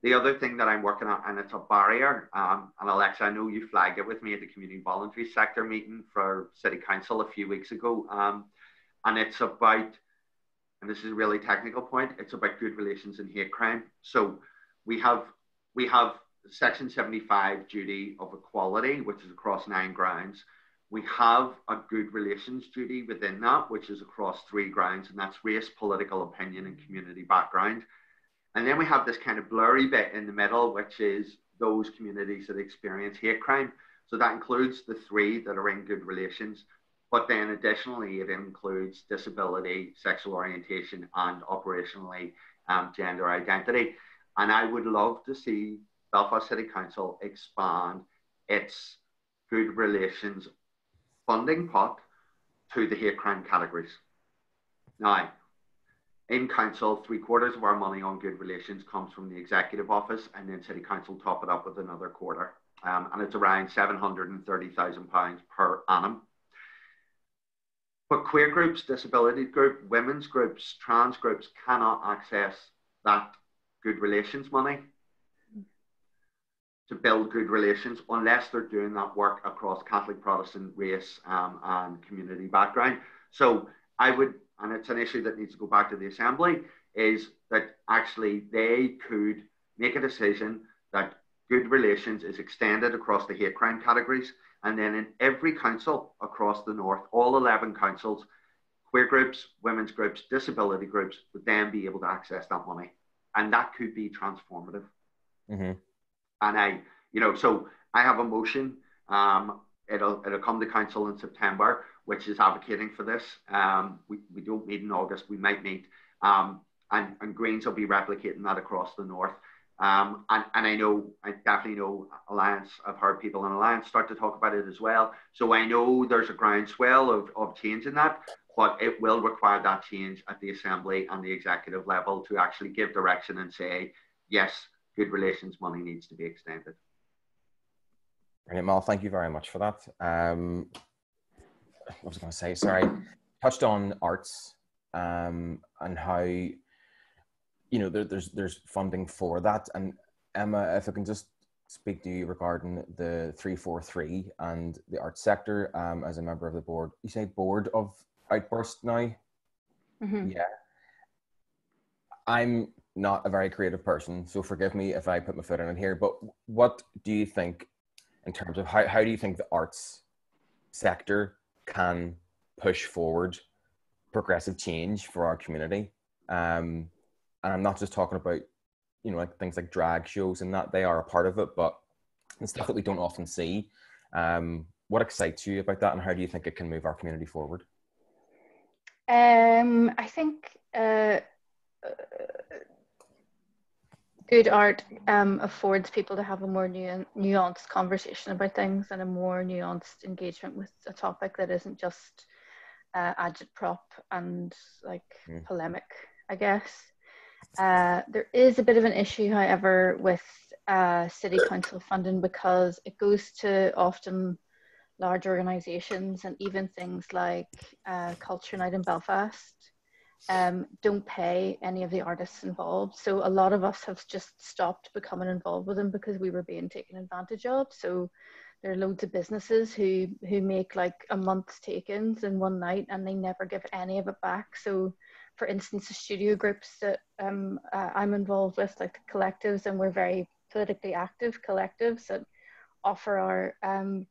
S4: The other thing that I'm working on, and it's a barrier, and Alexa, I know you flagged it with me at the community voluntary sector meeting for City Council a few weeks ago, and it's about, and this is a really technical point, it's about good relations and hate crime. So we have Section 75 duty of equality, which is across 9 grounds. We have a good relations duty within that, which is across 3 grounds, and that's race, political opinion, and community background. And then we have this kind of blurry bit in the middle, which is those communities that experience hate crime. So that includes the 3 that are in good relations, but then additionally, it includes disability, sexual orientation, and operationally gender identity. And I would love to see Belfast City Council expand its good relations funding pot to the hate crime categories. Now, in council, 3/4 of our money on good relations comes from the executive office, and then City Council top it up with another quarter. And it's around £730,000 per annum. But queer groups, disability groups, women's groups, trans groups cannot access that good relations money to build good relations unless they're doing that work across Catholic, Protestant, race, and community background. So I would, and it's an issue that needs to go back to the Assembly, is that actually they could make a decision that good relations is extended across the hate crime categories. And then in every council across the north, all 11 councils, queer groups, women's groups, disability groups would then be able to access that money. And that could be transformative. Mm-hmm. And so I have a motion, it'll come to council in September, which is advocating for this. We don't meet in August, we might meet. And Greens will be replicating that across the north. And I definitely know Alliance, I've heard people in Alliance start to talk about it as well. So I know there's a groundswell of change in that, but it will require that change at the Assembly and the executive level to actually give direction and say, yes, good relations money needs to be extended.
S2: Brilliant, Mal, thank you very much for that. What was I going to say? Sorry. Touched on arts and how, you know, there's funding for that. And Emma, if I can just speak to you regarding the 343 and the arts sector as a member of the board. You say board of OutBurst now?
S6: Mm-hmm.
S2: Yeah. I'm not a very creative person, so forgive me if I put my foot in it here, but what do you think in terms of how do you think the arts sector can push forward progressive change for our community? And I'm not just talking about, you know, like things like drag shows and that, they are a part of it, but the stuff that we don't often see. What excites you about that, and how do you think it can move our community forward?
S6: I think good art affords people to have a more nuanced conversation about things and a more nuanced engagement with a topic that isn't just agitprop and like polemic, I guess. There is a bit of an issue, however, with city council funding, because it goes to often large organisations, and even things like Culture Night in Belfast don't pay any of the artists involved. So a lot of us have just stopped becoming involved with them because we were being taken advantage of. So there are loads of businesses who make like a month's take-ins in one night, and they never give any of it back. So for instance, the studio groups that I'm involved with, like the collectives, and we're very politically active collectives that offer our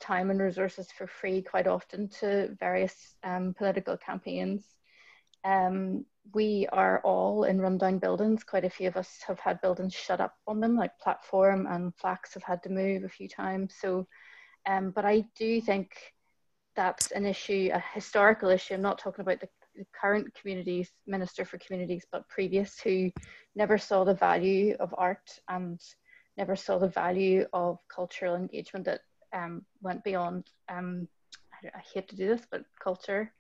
S6: time and resources for free quite often to various political campaigns. We are all in rundown buildings. Quite a few of us have had buildings shut up on them, like Platform and Flax have had to move a few times. So, but I do think that's an issue, a historical issue. I'm not talking about the current communities, Minister for Communities, but previous, who never saw the value of art and never saw the value of cultural engagement that went beyond, I hate to do this, but culture,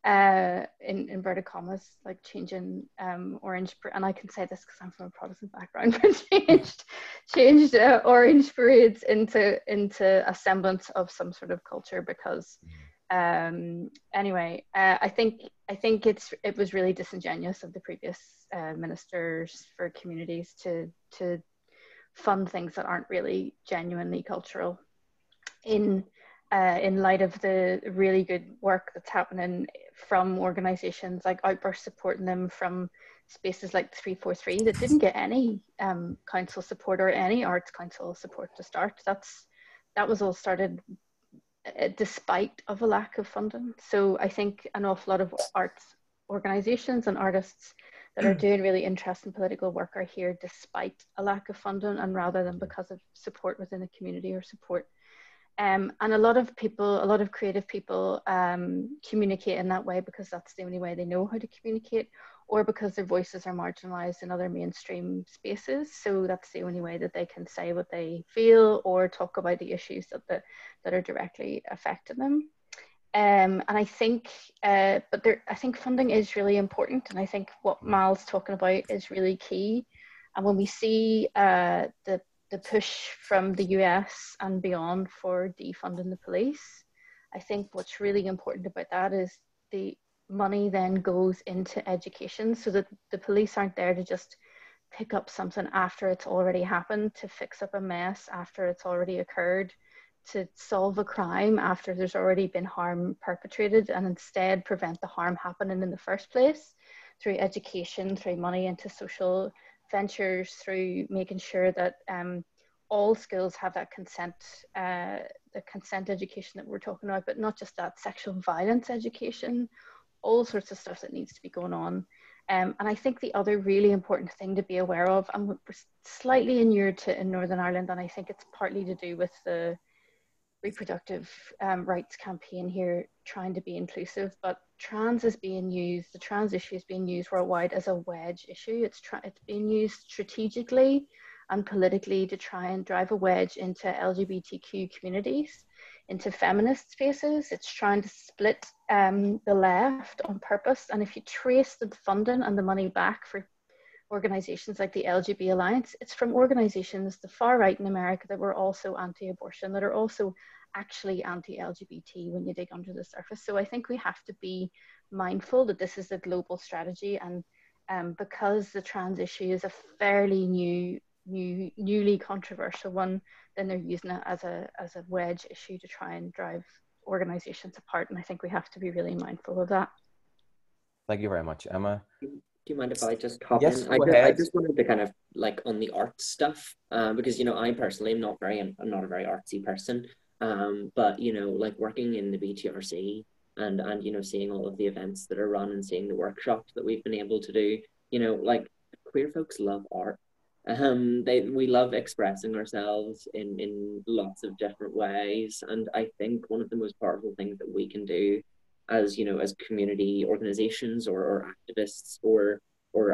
S6: in inverted commas, like changing orange, and I can say this because I'm from a Protestant background, but changed orange parades into a semblance of some sort of culture, because anyway, I think it was really disingenuous of the previous ministers for communities to fund things that aren't really genuinely cultural, in light of the really good work that's happening from organisations like OutBurst supporting them, from spaces like 343 that didn't get any council support or any arts council support to start. That was all started despite of a lack of funding. So I think an awful lot of arts organisations and artists that are doing really interesting political work are here despite a lack of funding, and rather than because of support within the community or support. And a lot of creative people communicate in that way because that's the only way they know how to communicate, or because their voices are marginalised in other mainstream spaces. So that's the only way that they can say what they feel or talk about the issues that are directly affecting them. And I think, I think funding is really important, and I think what Mal's talking about is really key. And when we see the push from the US and beyond for defunding the police, I think what's really important about that is the money then goes into education, so that the police aren't there to just pick up something after it's already happened, to fix up a mess after it's already occurred, to solve a crime after there's already been harm perpetrated, and instead prevent the harm happening in the first place through education, through money into social ventures, through making sure that all schools have that consent, the consent education that we're talking about, but not just that, sexual violence education, all sorts of stuff that needs to be going on. And I think the other really important thing to be aware of, and we're slightly inured to in Northern Ireland, and I think it's partly to do with the reproductive rights campaign here trying to be inclusive, but trans is being used, the trans issue is being used worldwide as a wedge issue. It's being used strategically and politically to try and drive a wedge into LGBTQ communities, into feminist spaces. It's trying to split the left on purpose. And if you trace the funding and the money back for organizations like the LGBT Alliance, it's from organizations, the far right in America, that were also anti-abortion, that are also actually anti-LGBT when you dig under the surface. So I think we have to be mindful that this is a global strategy, and because the trans issue is a fairly newly controversial one, then they're using it as a wedge issue to try and drive organizations apart, and I think we have to be really mindful of that.
S2: Thank you very much, Emma.
S5: Do you mind if I just hop
S2: Yes,
S5: in?
S2: go ahead.
S5: I just wanted to kind of like on the art stuff, because, you know, I personally am not a very artsy person, but, you know, like working in the BTRC and, you know, seeing all of the events that are run and seeing the workshops that we've been able to do, you know, like queer folks love art. We love expressing ourselves in lots of different ways. And I think one of the most powerful things that we can do as, you know, as community organizations or activists or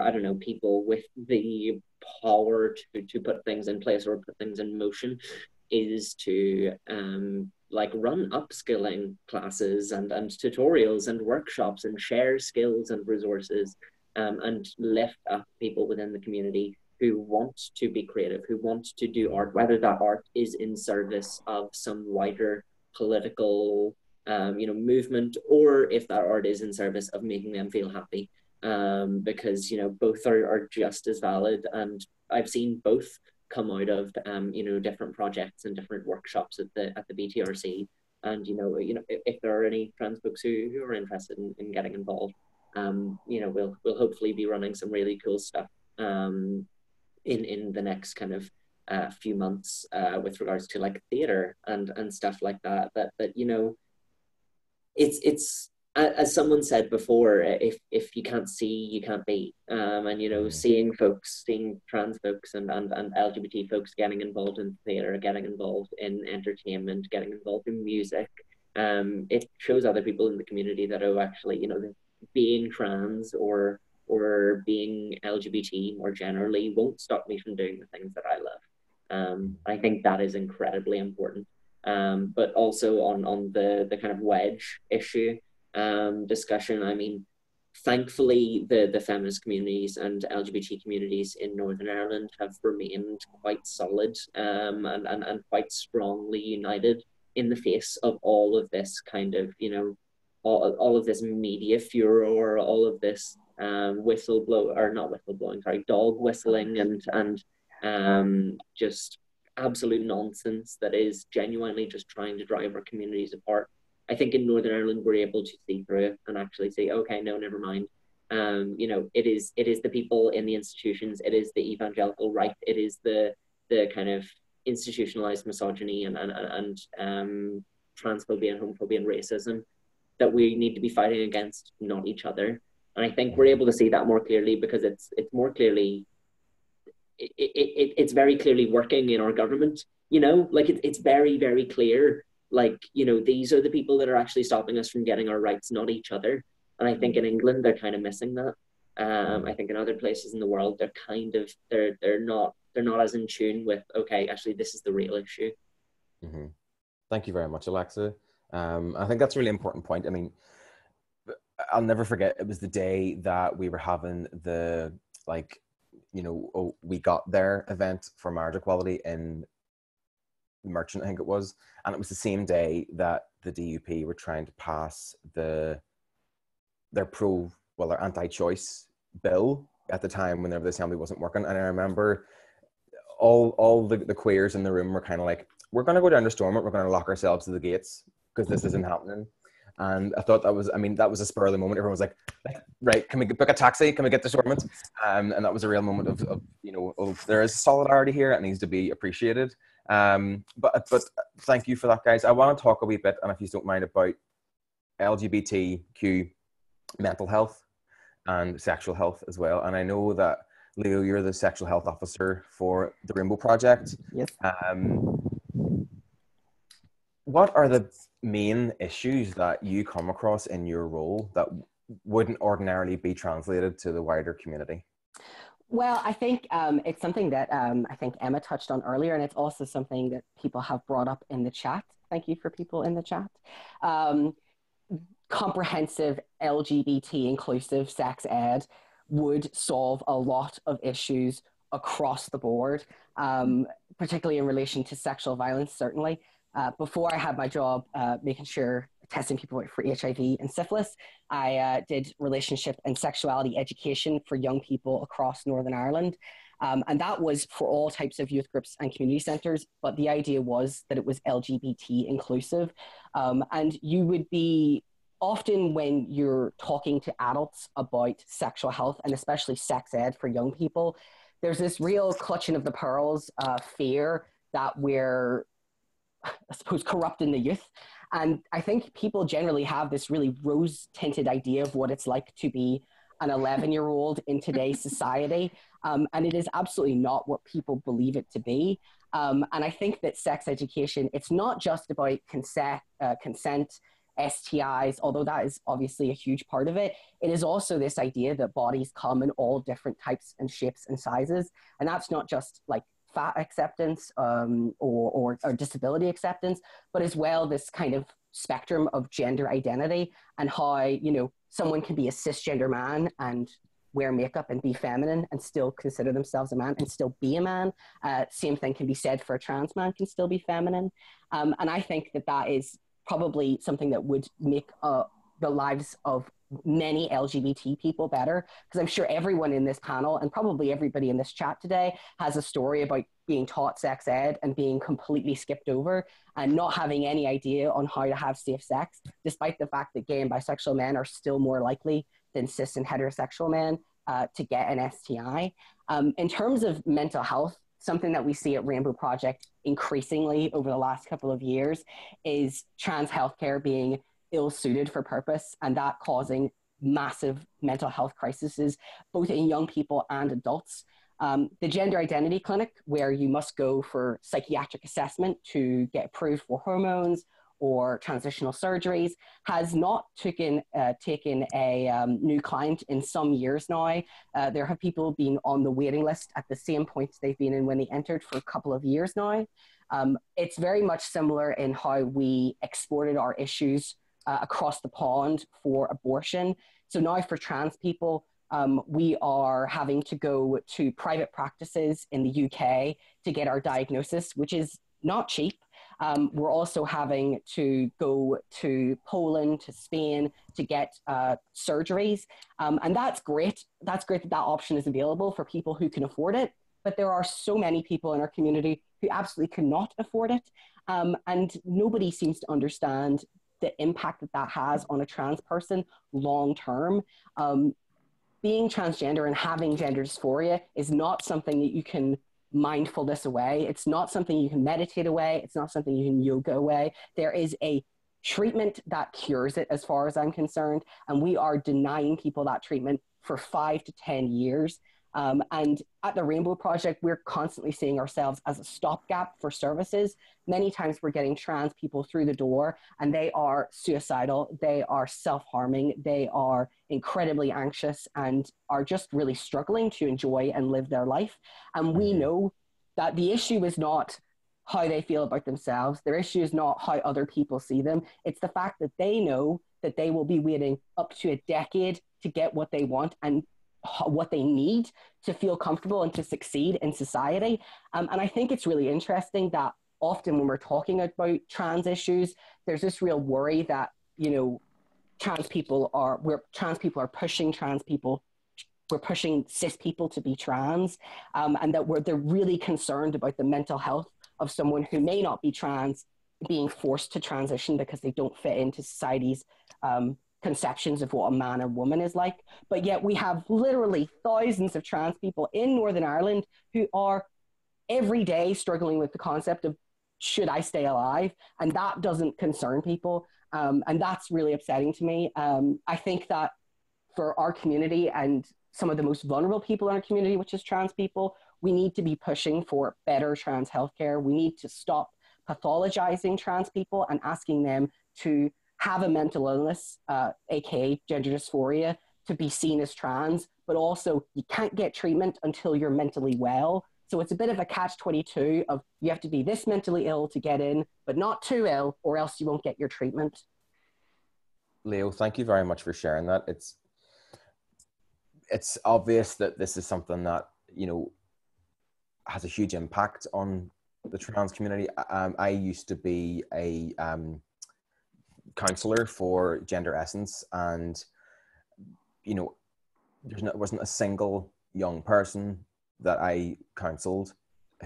S5: I don't know, people with the power to put things in place or put things in motion is to like run upskilling classes and tutorials and workshops and share skills and resources, and lift up people within the community who want to be creative, who want to do art, whether that art is in service of some wider political you know, movement, or if that art is in service of making them feel happy, because, you know, both are just as valid. And I've seen both come out of you know, different projects and different workshops at the BTRC. And you know, if there are any trans folks who are interested in getting involved, you know, we'll hopefully be running some really cool stuff in the next kind of few months with regards to like theater and stuff like that. That you know, it's as someone said before, if you can't see, you can't be. And you know, seeing trans folks and LGBT folks getting involved in theater, getting involved in entertainment, getting involved in music, it shows other people in the community that, oh, actually, you know, being trans or being LGBT more generally won't stop me from doing the things that I love. I think that is incredibly important. But also on the kind of wedge issue discussion, I mean, thankfully the feminist communities and LGBT communities in Northern Ireland have remained quite solid and quite strongly united in the face of all of this kind of, you know, all of this media furor, all of this dog whistling and just absolute nonsense that is genuinely just trying to drive our communities apart. I think in Northern Ireland we're able to see through it and actually say, okay, no, never mind. You know, it is the people in the institutions, it is the evangelical right, it is the kind of institutionalized misogyny and transphobia and homophobia and racism that we need to be fighting against, not each other. And I think we're able to see that more clearly because it's more clearly, it's very clearly working in our government, you know, like it's very, very clear. Like, you know, these are the people that are actually stopping us from getting our rights, not each other. And I think in England, they're kind of missing that. I think in other places in the world, they're not as in tune with, okay, actually, this is the real issue.
S2: Mm-hmm. Thank you very much, Alexa. I think that's a really important point. I mean, I'll never forget, it was the day that we were having the, like, you know, oh, we got their event for marriage equality in Merchant, I think it was, and it was the same day that the DUP were trying to pass their anti-choice bill at the time whenever the assembly wasn't working. And I remember all the queers in the room were kind of like, we're going to go down to Stormont, we're going to lock ourselves to the gates because this isn't happening. And I thought that was a spur of the moment. Everyone was like, right, can we book a taxi? Can we get to Stormont? And that was a real moment of you know, there is solidarity here. It needs to be appreciated. But thank you for that, guys. I want to talk a wee bit, and if you don't mind, about LGBTQ mental health and sexual health as well. And I know that, Leo, you're the sexual health officer for the Rainbow Project.
S1: Yes.
S2: what are the main issues that you come across in your role that wouldn't ordinarily be translated to the wider community?
S1: Well, I think it's something that I think Emma touched on earlier, and it's also something that people have brought up in the chat. Thank you for people in the chat. Comprehensive LGBT inclusive sex ed would solve a lot of issues across the board, particularly in relation to sexual violence, certainly. Before I had my job making sure testing people for HIV and syphilis, I did relationship and sexuality education for young people across Northern Ireland. And that was for all types of youth groups and community centres. But the idea was that it was LGBT inclusive. And you would be often when you're talking to adults about sexual health and especially sex ed for young people, there's this real clutching of the pearls fear that we're, I suppose, corrupting the youth. And I think people generally have this really rose-tinted idea of what it's like to be an 11-year-old in today's society. And it is absolutely not what people believe it to be. And I think that sex education, it's not just about consent, STIs, although that is obviously a huge part of it. It is also this idea that bodies come in all different types and shapes and sizes. And that's not just like fat acceptance or disability acceptance, but as well this kind of spectrum of gender identity and how, you know, someone can be a cisgender man and wear makeup and be feminine and still consider themselves a man and still be a man. Same thing can be said for a trans man, can still be feminine. And I think that that is probably something that would make the lives of many LGBT people better, because I'm sure everyone in this panel and probably everybody in this chat today has a story about being taught sex ed and being completely skipped over and not having any idea on how to have safe sex, despite the fact that gay and bisexual men are still more likely than cis and heterosexual men to get an STI. In terms of mental health, something that we see at Rainbow Project increasingly over the last couple of years is trans healthcare being ill-suited for purpose, and that causing massive mental health crises, both in young people and adults. The Gender Identity Clinic, where you must go for psychiatric assessment to get approved for hormones or transitional surgeries, has not taken a new client in some years now. There have people been on the waiting list at the same point they've been in when they entered for a couple of years now. It's very much similar in how we exported our issues across the pond for abortion. So now for trans people, we are having to go to private practices in the UK to get our diagnosis, which is not cheap. We're also having to go to Poland, to Spain to get surgeries. And that's great. That's great that that option is available for people who can afford it. But there are so many people in our community who absolutely cannot afford it. And nobody seems to understand the impact that that has on a trans person long term. Being transgender and having gender dysphoria is not something that you can mindfulness away. It's not something you can meditate away. It's not something you can yoga away. There is a treatment that cures it, as far as I'm concerned, and we are denying people that treatment for 5 to 10 years. And at the Rainbow Project, we're constantly seeing ourselves as a stopgap for services. Many times we're getting trans people through the door and they are suicidal, they are self-harming, they are incredibly anxious and are just really struggling to enjoy and live their life. And we know that the issue is not how they feel about themselves. Their issue is not how other people see them. It's the fact that they know that they will be waiting up to a decade to get what they want and what they need to feel comfortable and to succeed in society. And I think it's really interesting that often when we're talking about trans issues, there's this real worry that, you know, trans people are pushing trans people, we're pushing cis people to be trans, and that they're really concerned about the mental health of someone who may not be trans being forced to transition because they don't fit into society's conceptions of what a man or woman is like. But yet we have literally thousands of trans people in Northern Ireland who are every day struggling with the concept of, should I stay alive? And that doesn't concern people. And that's really upsetting to me. I think that for our community and some of the most vulnerable people in our community, which is trans people, we need to be pushing for better trans healthcare. We need to stop pathologizing trans people and asking them to have a mental illness, aka gender dysphoria, to be seen as trans, but also you can't get treatment until you're mentally well. So it's a bit of a catch-22 of you have to be this mentally ill to get in, but not too ill, or else you won't get your treatment.
S2: Leo, thank you very much for sharing that. It's obvious that this is something that, you know, has a huge impact on the trans community. I used to be a counsellor for Gender Essence, and, you know, there wasn't a single young person that I counselled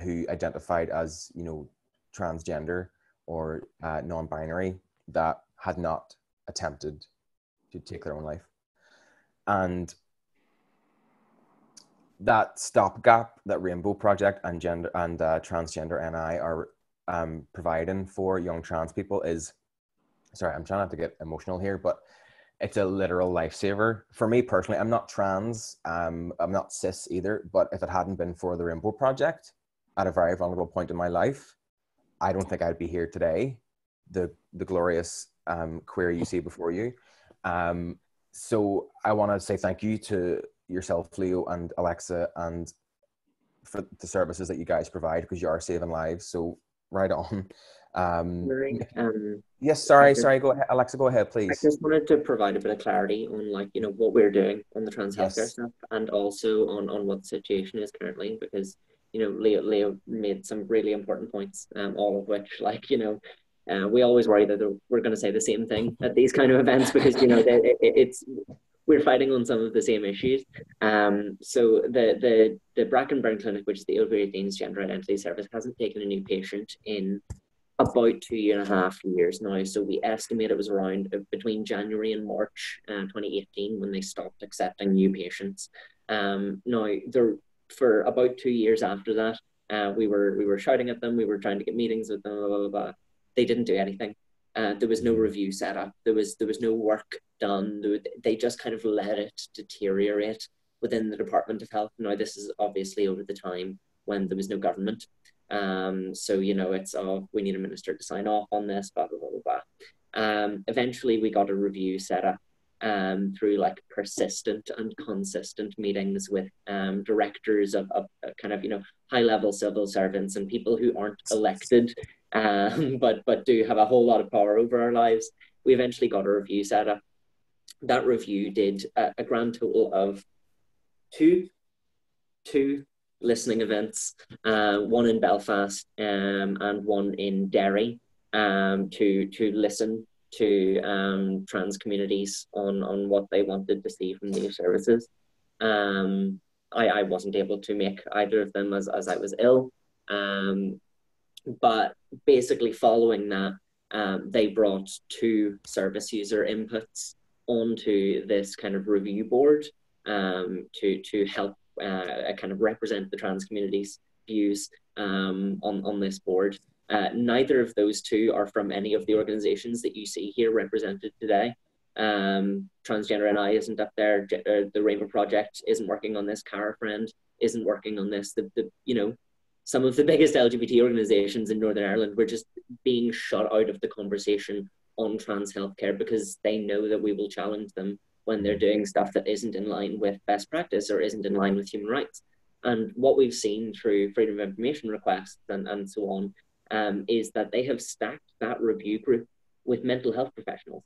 S2: who identified as, you know, transgender or non-binary that had not attempted to take their own life. And that stopgap that Rainbow Project and Gender and Transgender NI are providing for young trans people is, sorry, I'm trying not to get emotional here, but it's a literal lifesaver. For me personally, I'm not trans, I'm not cis either, but if it hadn't been for the Rainbow Project at a very vulnerable point in my life, I don't think I'd be here today, the glorious queer you see before you. So I want to say thank you to yourself, Leo and Alexa, and for the services that you guys provide, because you are saving lives. So right on. Yes, sorry, go ahead, Alexa, go ahead, please.
S5: I just wanted to provide a bit of clarity on, like, you know, what we're doing on the trans healthcare stuff, and also on what the situation is currently, because, you know, Leo made some really important points, all of which, like, you know, we always worry that we're going to say the same thing at these kind of events, because, you know, we're fighting on some of the same issues. So the Brackenburn Clinic, which is the Ill-Breeding's Gender Identity Service, hasn't taken a new patient in about 2.5 years now. So we estimate it was around between January and March 2018 when they stopped accepting new patients. Now, for about 2 years after that, we were shouting at them, we were trying to get meetings with them, blah, blah, blah. They didn't do anything. There was no review set up. There was no work done. They just kind of let it deteriorate within the Department of Health. Now, this is obviously over the time when there was no government. So, you know, it's, we need a minister to sign off on this, blah, blah, blah, blah. Eventually, we got a review set up through, like, persistent and consistent meetings with directors of kind of, you know, high-level civil servants and people who aren't elected, but do have a whole lot of power over our lives. We eventually got a review set up. That review did a grand total of two listening events, one in Belfast and one in Derry, to listen to trans communities on what they wanted to see from these services. I wasn't able to make either of them as I was ill, but basically following that, they brought 2 service user inputs onto this kind of review board to help kind of represent the trans community's views on this board. Neither of those 2 are from any of the organizations that you see here represented today. Transgender NI isn't up there. The Rainbow Project isn't working on this. Cllr Friend isn't working on this. You know, some of the biggest LGBT organizations in Northern Ireland were just being shut out of the conversation on trans healthcare because they know that we will challenge them when they're doing stuff that isn't in line with best practice or isn't in line with human rights. And what we've seen through freedom of information requests and so on is that they have stacked that review group with mental health professionals,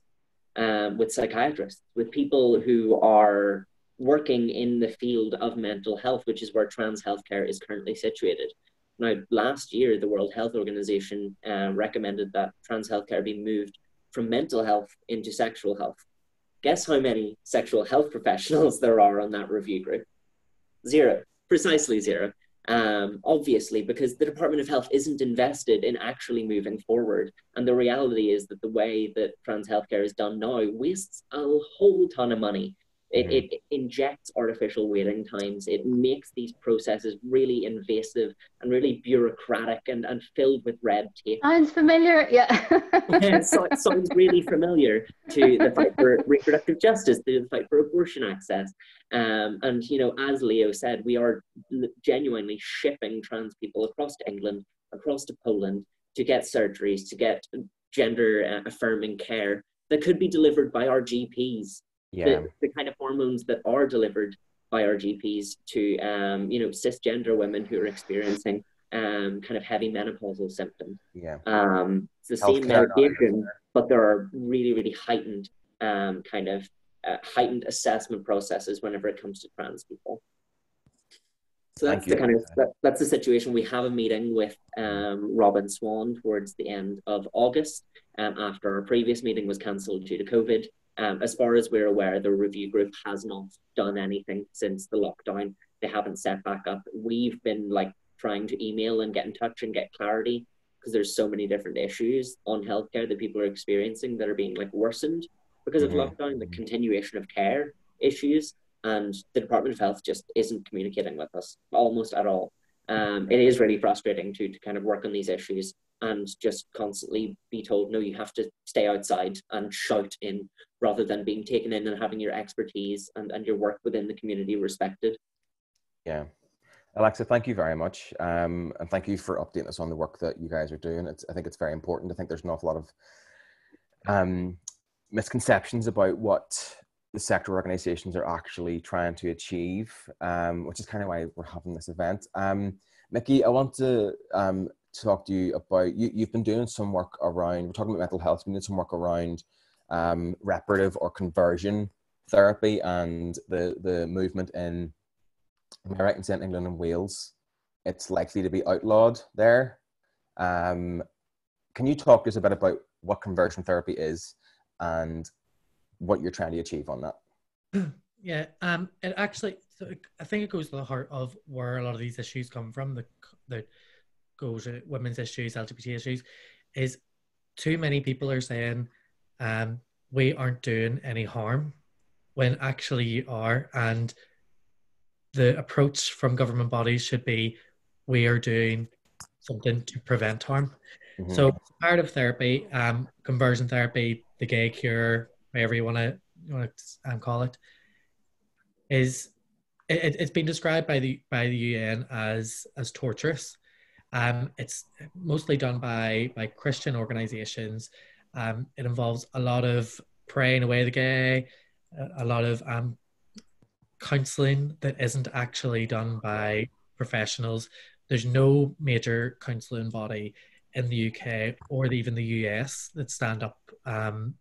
S5: with psychiatrists, with people who are working in the field of mental health, which is where trans healthcare is currently situated. Now, last year, the World Health Organization recommended that trans healthcare be moved from mental health into sexual health. Guess how many sexual health professionals there are on that review group? 0, precisely 0. Obviously, because the Department of Health isn't invested in actually moving forward. And the reality is that the way that trans healthcare is done now wastes a whole ton of money. It injects artificial waiting times. It makes these processes really invasive and really bureaucratic and filled with red tape.
S6: Sounds familiar, yeah.
S5: Yeah, so it sounds really familiar to the fight for reproductive justice, to the fight for abortion access. And, you know, as Leo said, we are genuinely shipping trans people across to England, across to Poland, to get surgeries, to get gender affirming care that could be delivered by our GPs.
S2: Yeah.
S5: The kind of hormones that are delivered by our GPs to, you know, cisgender women who are experiencing kind of heavy menopausal symptoms.
S2: Yeah.
S5: It's the same medication, but there are really, really heightened heightened assessment processes whenever it comes to trans people. So that's that's the situation. We have a meeting with Robin Swan towards the end of August, after our previous meeting was cancelled due to COVID. As far as we're aware, the review group has not done anything since the lockdown. They haven't set back up. We've been like trying to email and get in touch and get clarity, because there's so many different issues on healthcare that people are experiencing that are being like worsened because of lockdown, the continuation of care issues, and the Department of Health just isn't communicating with us almost at all. It is really frustrating to kind of work on these issues and just constantly be told, no, you have to stay outside and shout in, rather than being taken in and having your expertise and your work within the community respected.
S2: Yeah. Alexa, thank you very much. And thank you for updating us on the work that you guys are doing. I think it's very important. I think there's an awful lot of misconceptions about what the sector organizations are actually trying to achieve, which is kind of why we're having this event. Micky, I want to talk to you about, you've been doing some work around, we're talking about mental health, you've been doing some work around reparative or conversion therapy and the movement in, am I right in saying England and Wales, it's likely to be outlawed there. Can you talk to us a bit about what conversion therapy is and what you're trying to achieve on that?
S3: Yeah, it actually, so I think it goes to the heart of where a lot of these issues come from, that goes to women's issues, LGBT issues, is too many people are saying we aren't doing any harm when actually you are, and the approach from government bodies should be we are doing something to prevent harm. Mm-hmm. So part of therapy, conversion therapy, the gay cure, whatever you want to call it, is it's been described by the UN as torturous. It's mostly done by Christian organizations. It involves a lot of praying away the gay, a lot of counselling that isn't actually done by professionals. There's no major counselling body in the UK or even the US that stand up and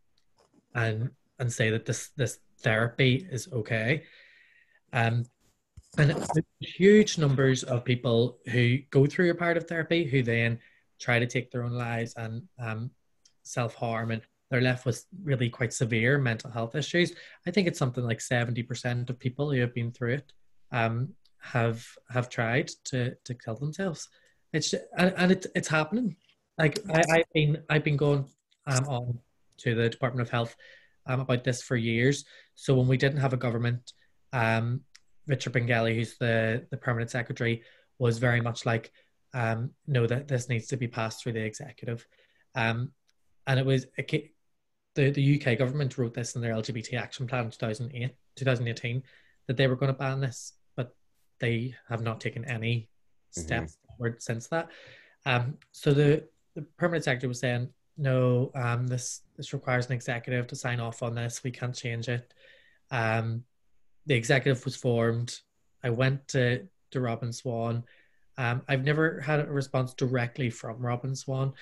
S3: say that this therapy is okay. And huge numbers of people who go through a part of therapy who then try to take their own lives and self-harm, and they're left with really quite severe mental health issues. I think it's something like 70% of people who have been through it have tried to kill themselves. It's happening. Like I've been going on to the Department of Health about this for years. So when we didn't have a government, Richard Bengali, who's the permanent secretary, was very much like, no, that this needs to be passed through the executive. And it was the UK government wrote this in their LGBT action plan in 2018 that they were going to ban this, but they have not taken any steps forward since that. So the permanent secretary was saying, no, this requires an executive to sign off on this. We can't change it. The executive was formed. I went to Robin Swan. I've never had a response directly from Robin Swan.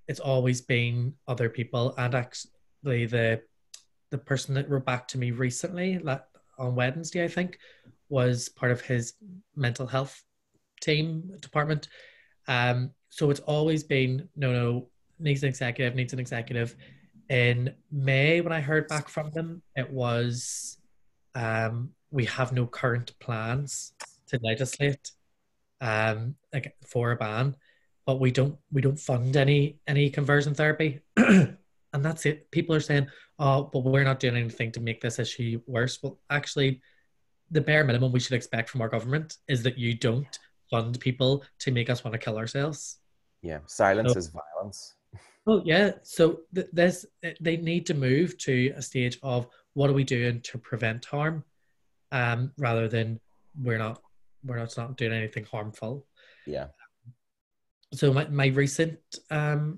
S3: It's always been other people, and actually the person that wrote back to me recently, on Wednesday, I think, was part of his mental health department. So it's always been, no, needs an executive. In May, when I heard back from them, it was, we have no current plans to legislate for a ban, but we don't fund any conversion therapy. And that's it. People are saying, oh, but we're not doing anything to make this issue worse. Well, actually, the bare minimum we should expect from our government is that you don't fund people to make us want to kill ourselves.
S2: Yeah, silence is violence.
S3: Oh yeah, so they need to move to a stage of what are we doing to prevent harm, rather than we're not doing anything harmful.
S2: Yeah.
S3: So my recent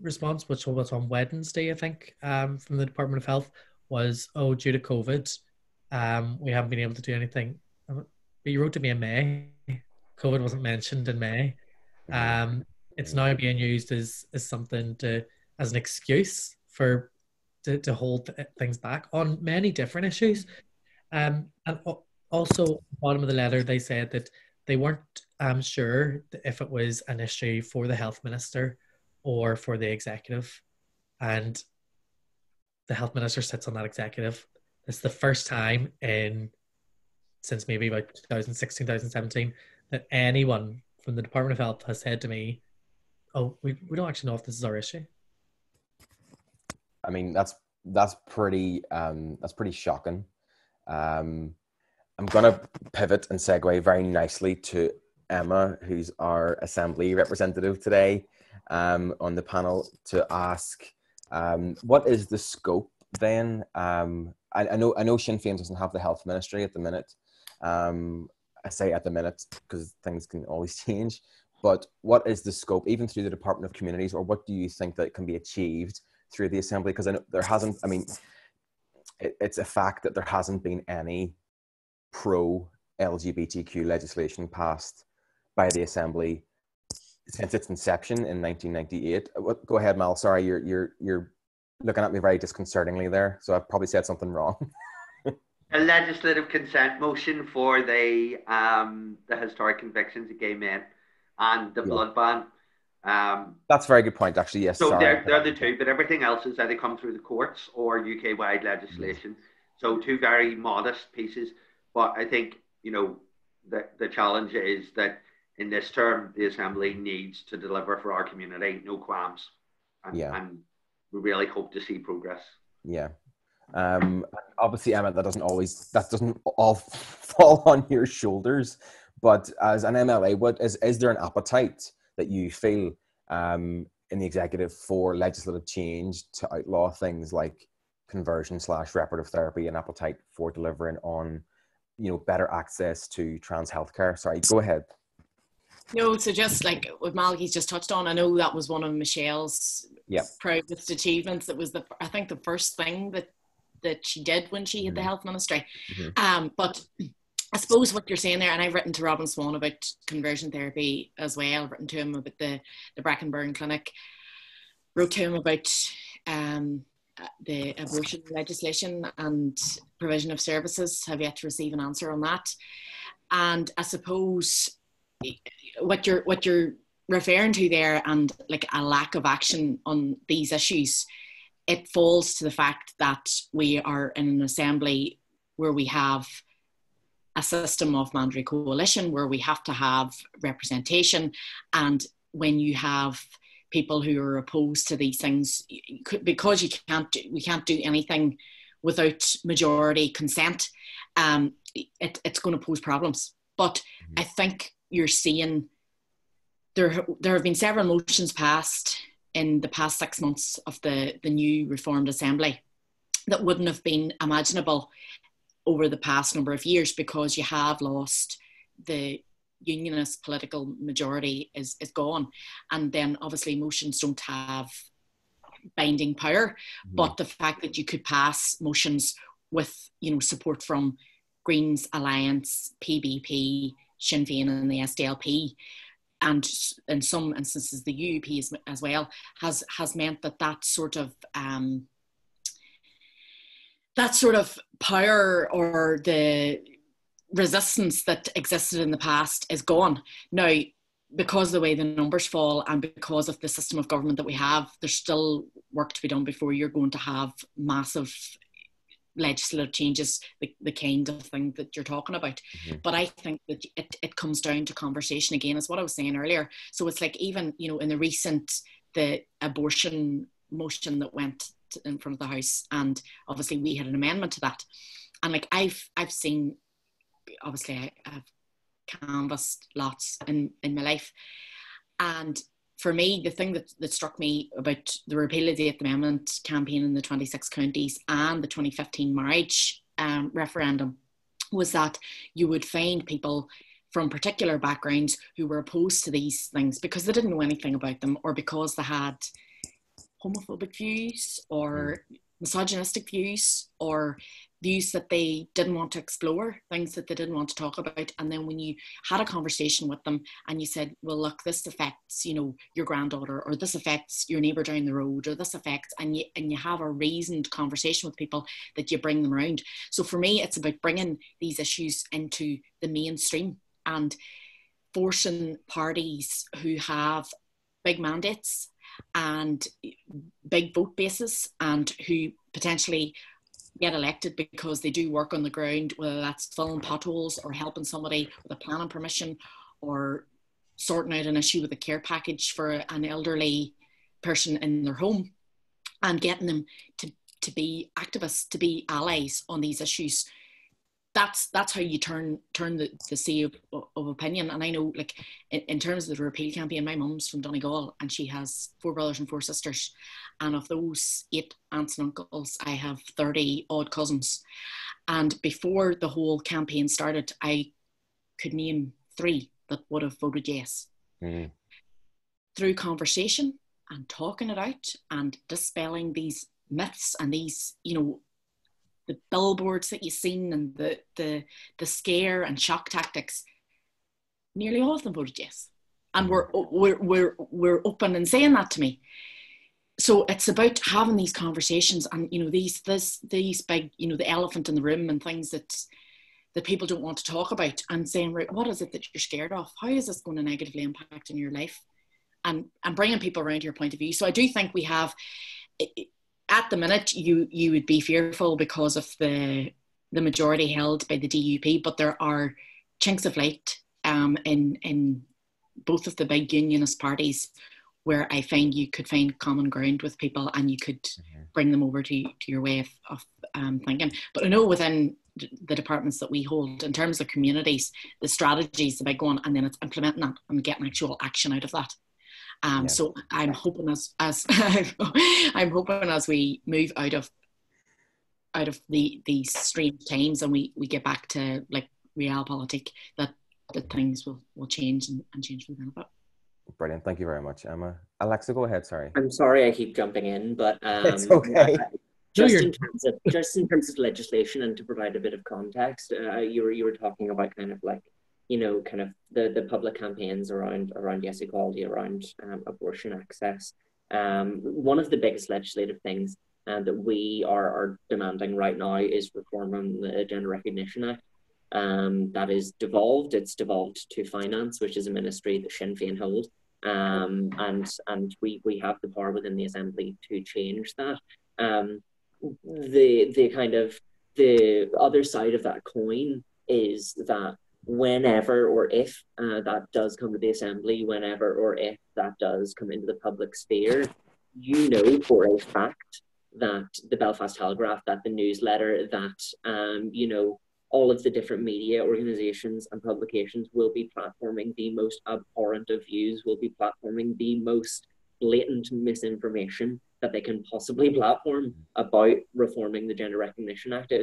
S3: response, which was on Wednesday, I think, from the Department of Health, was, oh, due to COVID, we haven't been able to do anything. But you wrote to me in May. COVID wasn't mentioned in May. It's now being used as something as an excuse to hold things back on many different issues. And also, at the bottom of the letter, they said that they weren't sure if it was an issue for the health minister or for the executive. And the health minister sits on that executive. It's the first time since maybe about 2016, 2017, that anyone from the Department of Health has said to me, oh, we don't actually know if this is our issue.
S2: I mean, that's pretty shocking. I'm going to pivot and segue very nicely to Emma, who's our Assembly representative today, on the panel, to ask, what is the scope then? I know Sinn Féin doesn't have the health ministry at the minute. I say at the minute because things can always change. But what is the scope, even through the Department of Communities, or what do you think that can be achieved through the Assembly? Because I know there hasn't. I mean, it's a fact that there hasn't been any pro-LGBTQ legislation passed by the Assembly since its inception in 1998. Go ahead, Mal. Sorry, you're looking at me very disconcertingly there, so I've probably said something wrong.
S4: A legislative consent motion for the historic convictions of gay men and the blood ban.
S2: That's a very good point, actually. Yes.
S4: So
S2: sorry.
S4: they're the two, but everything else is either come through the courts or UK-wide legislation. So two very modest pieces. But I think, the challenge is that in this term, the Assembly needs to deliver for our community, no qualms. And we really hope to see progress.
S2: Yeah. Obviously, Emma, that doesn't all fall on your shoulders. But as an MLA, is there an appetite that you feel in the executive for legislative change to outlaw things like conversion/reparative therapy, and appetite for delivering on, better access to trans healthcare? Sorry, go ahead.
S7: No, so just like what Malachy's just touched on, I know that was one of Michelle's proudest achievements. It was I think the first thing that she did when she had the health ministry. But I suppose what you're saying there, and I've written to Robin Swan about conversion therapy as well. I've written to him about the Brackenburn Clinic. Wrote to him about the abortion legislation and provision of services. Have yet to receive an answer on that. And I suppose what you're referring to there, and like a lack of action on these issues, it falls to the fact that we are in an assembly where we have a system of mandatory coalition, where we have to have representation. And when you have people who are opposed to these things, because we can't do anything without majority consent, it's going to pose problems. But I think you're seeing there have been several motions passed in the past 6 months of the new reformed assembly that wouldn't have been imaginable over the past number of years, because you have lost the unionist political majority is gone. And then obviously motions don't have binding power, but the fact that you could pass motions with, support from Greens, Alliance, PBP, Sinn Féin and the SDLP, and in some instances the UUP as well, has meant that sort of power or the resistance that existed in the past is gone. Now, because of the way the numbers fall and because of the system of government that we have, there's still work to be done before you're going to have massive legislative changes, the kind of thing that you're talking about. But I think that it comes down to conversation again, is what I was saying earlier. So it's like, even, in the abortion motion that went in front of the House, and obviously we had an amendment to that. And like, I've seen, obviously I've canvassed lots in my life. And for me, the thing that struck me about the repeal of the 8th Amendment campaign in the 26 counties and the 2015 marriage referendum was that you would find people from particular backgrounds who were opposed to these things because they didn't know anything about them, or because they had homophobic views or misogynistic views, or views that they didn't want to explore, things that they didn't want to talk about. And then when you had a conversation with them and you said, well, look, this affects, you know, your granddaughter, or this affects your neighbour down the road, or this affects, and you have a reasoned conversation with people, that you bring them around. So for me, it's about bringing these issues into the mainstream and forcing parties who have big mandates and big vote bases, and who potentially get elected because they do work on the ground, whether that's filling potholes or helping somebody with a planning permission, or sorting out an issue with a care package for an elderly person in their home, and getting them to be activists, to be allies on these issues. That's how you turn the sea of opinion. And I know, like, in terms of the repeal campaign, my mum's from Donnan-Dalzell, and she has 4 brothers and 4 sisters. And of those 8 aunts and uncles, I have 30 odd cousins. And before the whole campaign started, I could name 3 that would have voted yes. Through conversation and talking it out and dispelling these myths and these, you know, the billboards that you've seen and the scare and shock tactics, nearly all of them voted yes. And we're open and saying that to me. So it's about having these conversations, and, you know, these big, you know, the elephant in the room and things that people don't want to talk about, and saying, right, what is it that you're scared of? How is this going to negatively impact in your life? And bringing people around your point of view. So I do think we have, at the minute, you would be fearful because of the majority held by the DUP, but there are chinks of light in both of the big unionist parties, where I find you could find common ground with people, and you could bring them over to your way of thinking. But I know within the departments that we hold, in terms of communities, the strategy is the big one, and then it's implementing that and getting actual action out of that. So I'm hoping as I'm hoping as we move out of these strange times, and we get back to, like, realpolitik, that things will change and change for the benefit.
S2: Brilliant, thank you very much, Emma. Alexa, go ahead. Sorry.
S5: I'm sorry I keep jumping in, but
S2: it's okay.
S5: Just in terms of legislation, and to provide a bit of context, you were talking about kind of like, you know, kind of the public campaigns around yes equality, around abortion access. One of the biggest legislative things that we are demanding right now is reform on the Gender Recognition Act. That is devolved. It's devolved to finance, which is a ministry that Sinn Fein hold. And we have the power within the Assembly to change that. The kind of the other side of that coin is that whenever or if that does come to the Assembly, whenever or if that does come into the public sphere, you know for a fact that the Belfast Telegraph, that the newsletter, that you know, all of the different media organisations and publications will be platforming the most abhorrent of views, will be platforming the most blatant misinformation that they can possibly platform about reforming the Gender Recognition Act.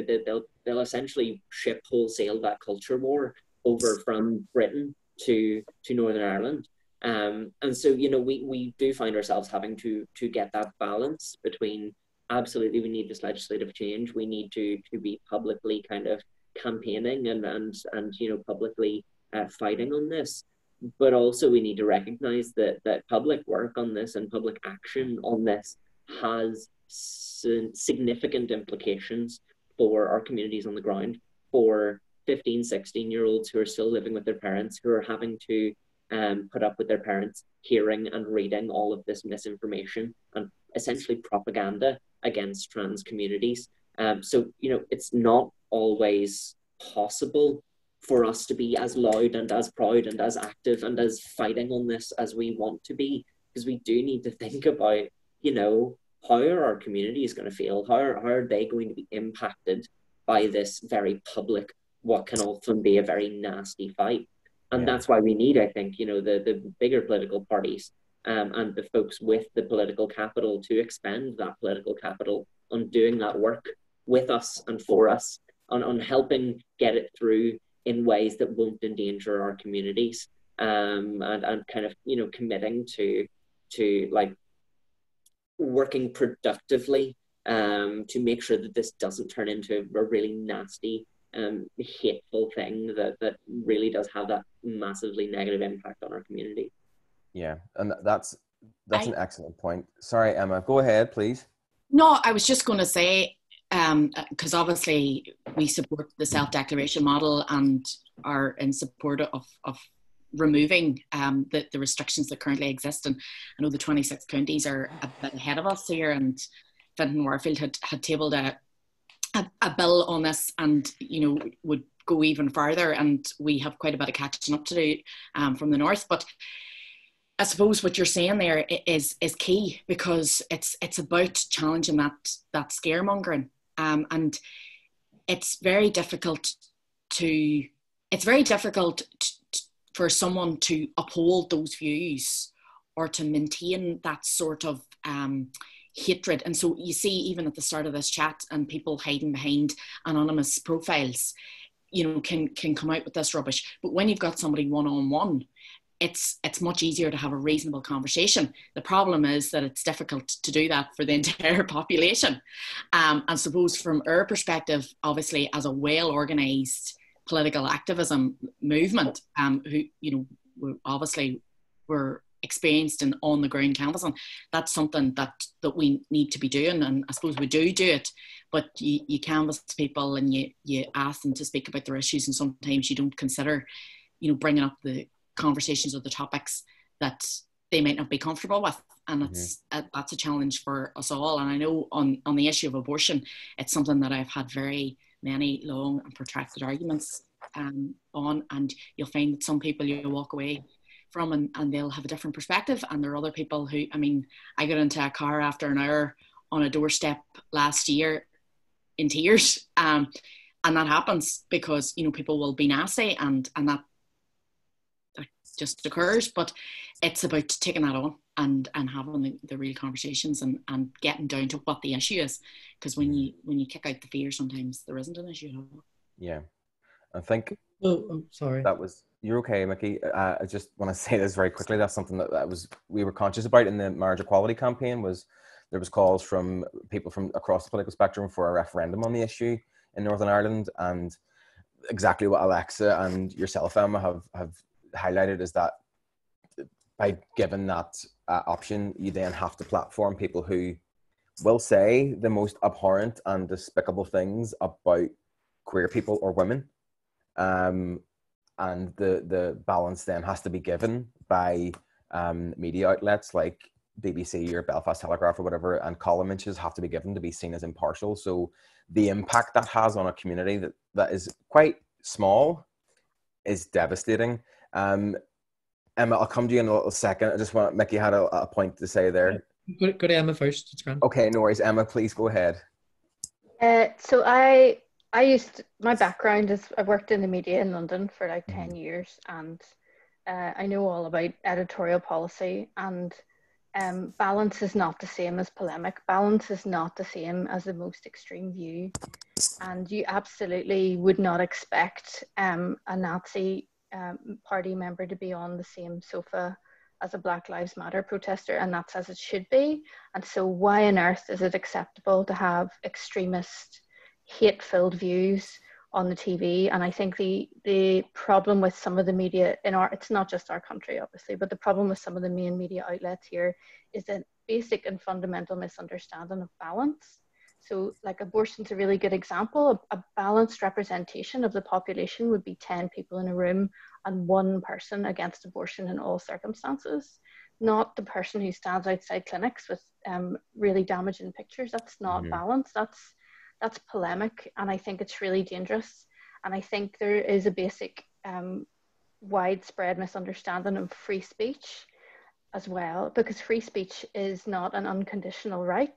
S5: They'll essentially ship wholesale that culture war over from Britain to Northern Ireland. And so, you know, we do find ourselves having to get that balance between, absolutely, we need this legislative change. We need to be publicly kind of campaigning and you know, publicly fighting on this. But also we need to recognize that public work on this and public action on this has significant implications for our communities on the ground, for 15, 16-year-olds who are still living with their parents, who are having to put up with their parents hearing and reading all of this misinformation and essentially propaganda against trans communities. So, you know, it's not always possible for us to be as loud and as proud and as active and as fighting on this as we want to be, because we do need to think about, you know, how are our communities going to feel? How are they going to be impacted by this very public, what can often be a very nasty fight? And that's why we need, I think, you know, the bigger political parties and the folks with the political capital to expend that political capital on doing that work with us and for us, on helping get it through in ways that won't endanger our communities, and kind of, you know, committing to like working productively to make sure that this doesn't turn into a really nasty, hateful thing that really does have that massively negative impact on our community.
S2: Yeah, and that's an excellent point. Sorry, Emma, go ahead, please.
S7: No, I was just going to say, because obviously we support the self-declaration model and are in support of removing the restrictions that currently exist. And I know the 26 counties are a bit ahead of us here, and Fintan Warfield had tabled a bill on this, and, you know, would go even further, and we have quite a bit of catching up to do from the north. But I suppose what you're saying there is key, because it's about challenging that scaremongering, and it's very difficult for someone to uphold those views or to maintain that sort of hatred. And so you see, even at the start of this chat, and people hiding behind anonymous profiles, you know, can come out with this rubbish. But when you've got somebody one-on-one, it's much easier to have a reasonable conversation. The problem is that it's difficult to do that for the entire population. And suppose from our perspective, obviously, as a well-organised political activism movement, who, you know, we're experienced and on the ground canvassing, that's something that we need to be doing. And I suppose we do it, but you canvass people and you ask them to speak about their issues, and sometimes you don't consider, you know, bringing up the conversations or the topics that they might not be comfortable with. And that's a challenge for us all. And I know on the issue of abortion, it's something that I've had very many long and protracted arguments on, and you'll find that some people you walk away from and they'll have a different perspective, and there are other people who, I mean, I got into a car after an hour on a doorstep last year in tears, and that happens because, you know, people will be nasty, and that just occurs. But it's about taking that on and having the real conversations and getting down to what the issue is, because when you kick out the fear, sometimes there isn't an issue at all.
S2: Yeah, I think
S3: sorry,
S2: that was, you're okay, Micky. I just want to say this very quickly. That's something that we were conscious about in the marriage equality campaign. There was calls from people from across the political spectrum for a referendum on the issue in Northern Ireland, and exactly what Alexa and yourself, Emma, have highlighted is that by giving that option, you then have to platform people who will say the most abhorrent and despicable things about queer people or women, and the balance then has to be given by media outlets like BBC or Belfast Telegraph or whatever, and column inches have to be given to be seen as impartial. So the impact that has on a community that is quite small is devastating. Emma, I'll come to you in a little second. I just want, Micky had a point to say there.
S3: Go to Emma first. It's grand.
S2: Okay, no worries. Emma, please go ahead.
S6: So my background is I've worked in the media in London for like 10 years, and I know all about editorial policy, and balance is not the same as polemic. Balance is not the same as the most extreme view, and you absolutely would not expect a Nazi party member to be on the same sofa as a Black Lives Matter protester, and that's as it should be. And so why on earth is it acceptable to have extremist, hate-filled views on the TV? And I think the problem with some of the media it's not just our country, obviously, but the problem with some of the main media outlets here is a basic and fundamental misunderstanding of balance. So like abortion's a really good example. A balanced representation of the population would be 10 people in a room and one person against abortion in all circumstances, not the person who stands outside clinics with really damaging pictures. That's not balance. That's polemic, and I think it's really dangerous. And I think there is a basic widespread misunderstanding of free speech as well, because free speech is not an unconditional right.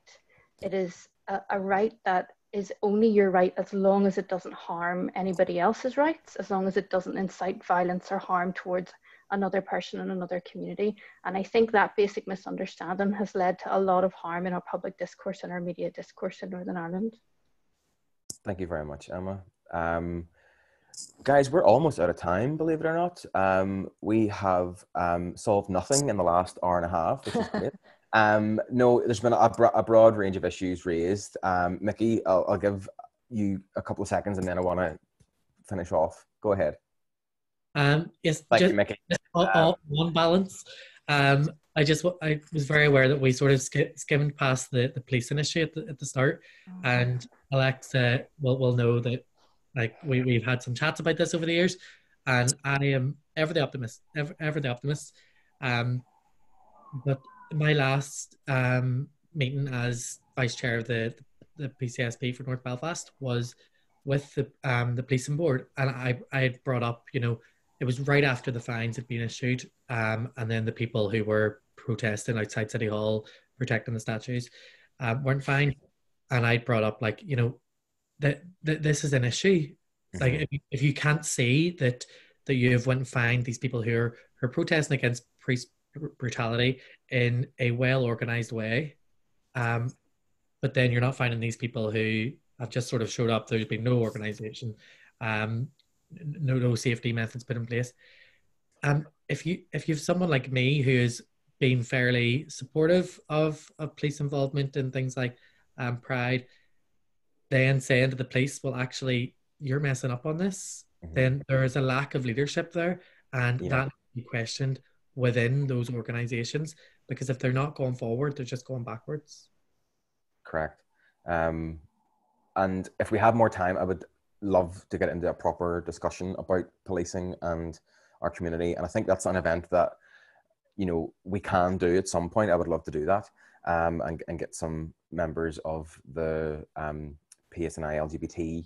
S6: It is a right that is only your right as long as it doesn't harm anybody else's rights, as long as it doesn't incite violence or harm towards another person in another community. And I think that basic misunderstanding has led to a lot of harm in our public discourse and our media discourse in Northern Ireland.
S2: Thank you very much, Emma. Guys, we're almost out of time, believe it or not. We have solved nothing in the last hour and a half, which is great. No, there's been a broad range of issues raised. Micky, I'll give you a couple of seconds and then I want to finish off. Go ahead.
S3: Yes,
S2: Thank
S3: just,
S2: you, Micky.
S3: just on balance. I was very aware that we sort of skimmed past the policing issue at the start, and Alexa will know that like we've had some chats about this over the years, and I am ever the optimist, ever the optimist. But my last meeting as vice chair of the PCSP for North Belfast was with the policing board, and I had brought up, you know, it was right after the fines had been issued, and then the people who were protesting outside City Hall, protecting the statues, weren't fined, and I brought up, like, you know, that this is an issue. Like, if you can't see that you have went and fined these people who are protesting against police brutality in a well organized way, but then you're not finding these people who have just sort of showed up. There's been no organization, no safety methods put in place. If you've someone like me who has been fairly supportive of police involvement in things like Pride, then saying to the police, well, actually, you're messing up on this, then there is a lack of leadership there, and that needs to be questioned within those organizations, because if they're not going forward, they're just going backwards.
S2: Correct. And if we have more time, I would love to get into a proper discussion about policing and our community. And I think that's an event that, you know, we can do at some point. I would love to do that, and get some members of the PSNI LGBT.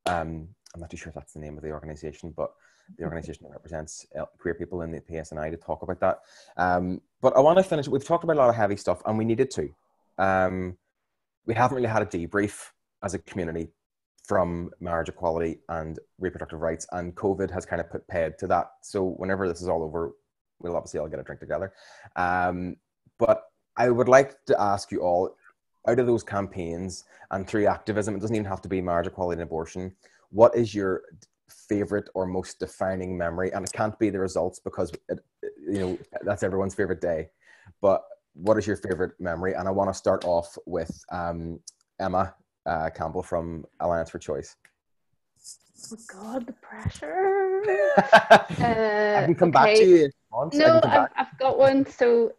S2: I'm not too sure if that's the name of the organization, but the organization that represents queer people in the PSNI to talk about that. But I want to finish. We've talked about a lot of heavy stuff, and we needed to. We haven't really had a debrief as a community from marriage equality and reproductive rights, and COVID has kind of put paid to that. So whenever this is all over, we'll obviously all get a drink together. But I would like to ask you all, out of those campaigns and through activism, it doesn't even have to be marriage equality and abortion, what is your favorite or most defining memory? And it can't be the results, because you know, that's everyone's favorite day. But what is your favorite memory? And I want to start off with Emma Campbell from Alliance for Choice.
S6: Oh God, the pressure.
S2: I can come back to you if you want.
S6: No, I've got one. So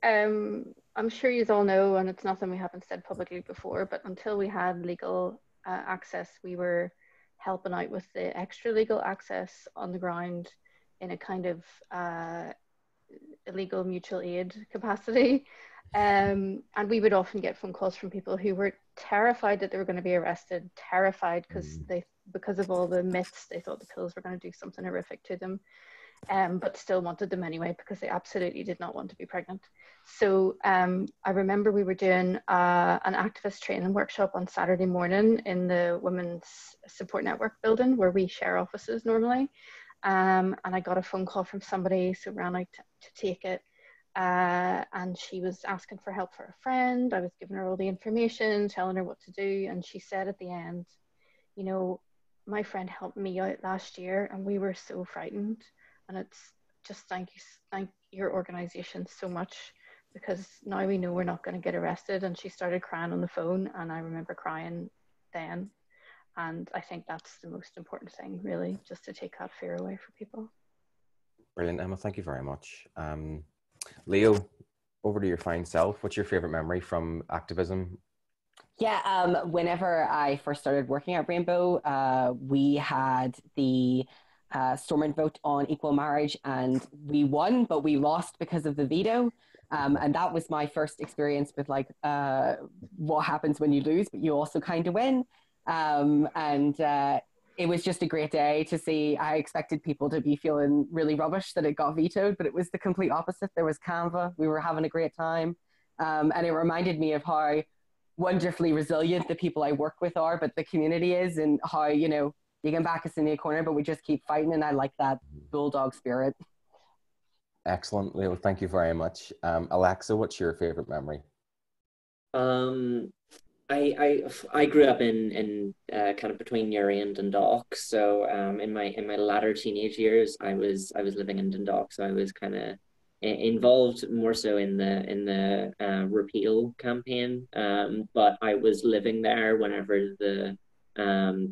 S6: I'm sure you all know, and it's nothing we haven't said publicly before, but until we had legal access, we were helping out with the extra legal access on the ground in a kind of illegal mutual aid capacity. And we would often get phone calls from people who were terrified that they were going to be arrested, terrified because of all the myths. They thought the pills were going to do something horrific to them, but still wanted them anyway, because they absolutely did not want to be pregnant. So I remember we were doing an activist training workshop on Saturday morning in the Women's Support Network building, where we share offices normally. And I got a phone call from somebody, so ran out to take it. And she was asking for help for a friend. I was giving her all the information, telling her what to do. And she said at the end, you know, my friend helped me out last year and we were so frightened. And it's just thank your organization so much, because now we know we're not going to get arrested. And she started crying on the phone, and I remember crying then. And I think that's the most important thing, really, just to take that fear away for people.
S2: Brilliant, Emma. Thank you very much. Leo, over to your fine self. What's your favorite memory from activism?
S1: Yeah, whenever I first started working at Rainbow, we had the Stormont vote on equal marriage, and we won, but we lost because of the veto. And that was my first experience with like what happens when you lose, but you also kind of win. It was just a great day to see. I expected people to be feeling really rubbish that it got vetoed, but it was the complete opposite. There was Canva. We were having a great time. And it reminded me of how wonderfully resilient the people I work with are, but the community is, and how, you know, you can back us in the corner, but we just keep fighting. And I like that bulldog spirit.
S2: Excellent, Leo. Thank you very much. Alexa, what's your favorite memory?
S5: I grew up in kind of between Newry and Dundalk. So in my latter teenage years, I was living in Dundalk. So I was kind of involved more so in the repeal campaign. But I was living there whenever the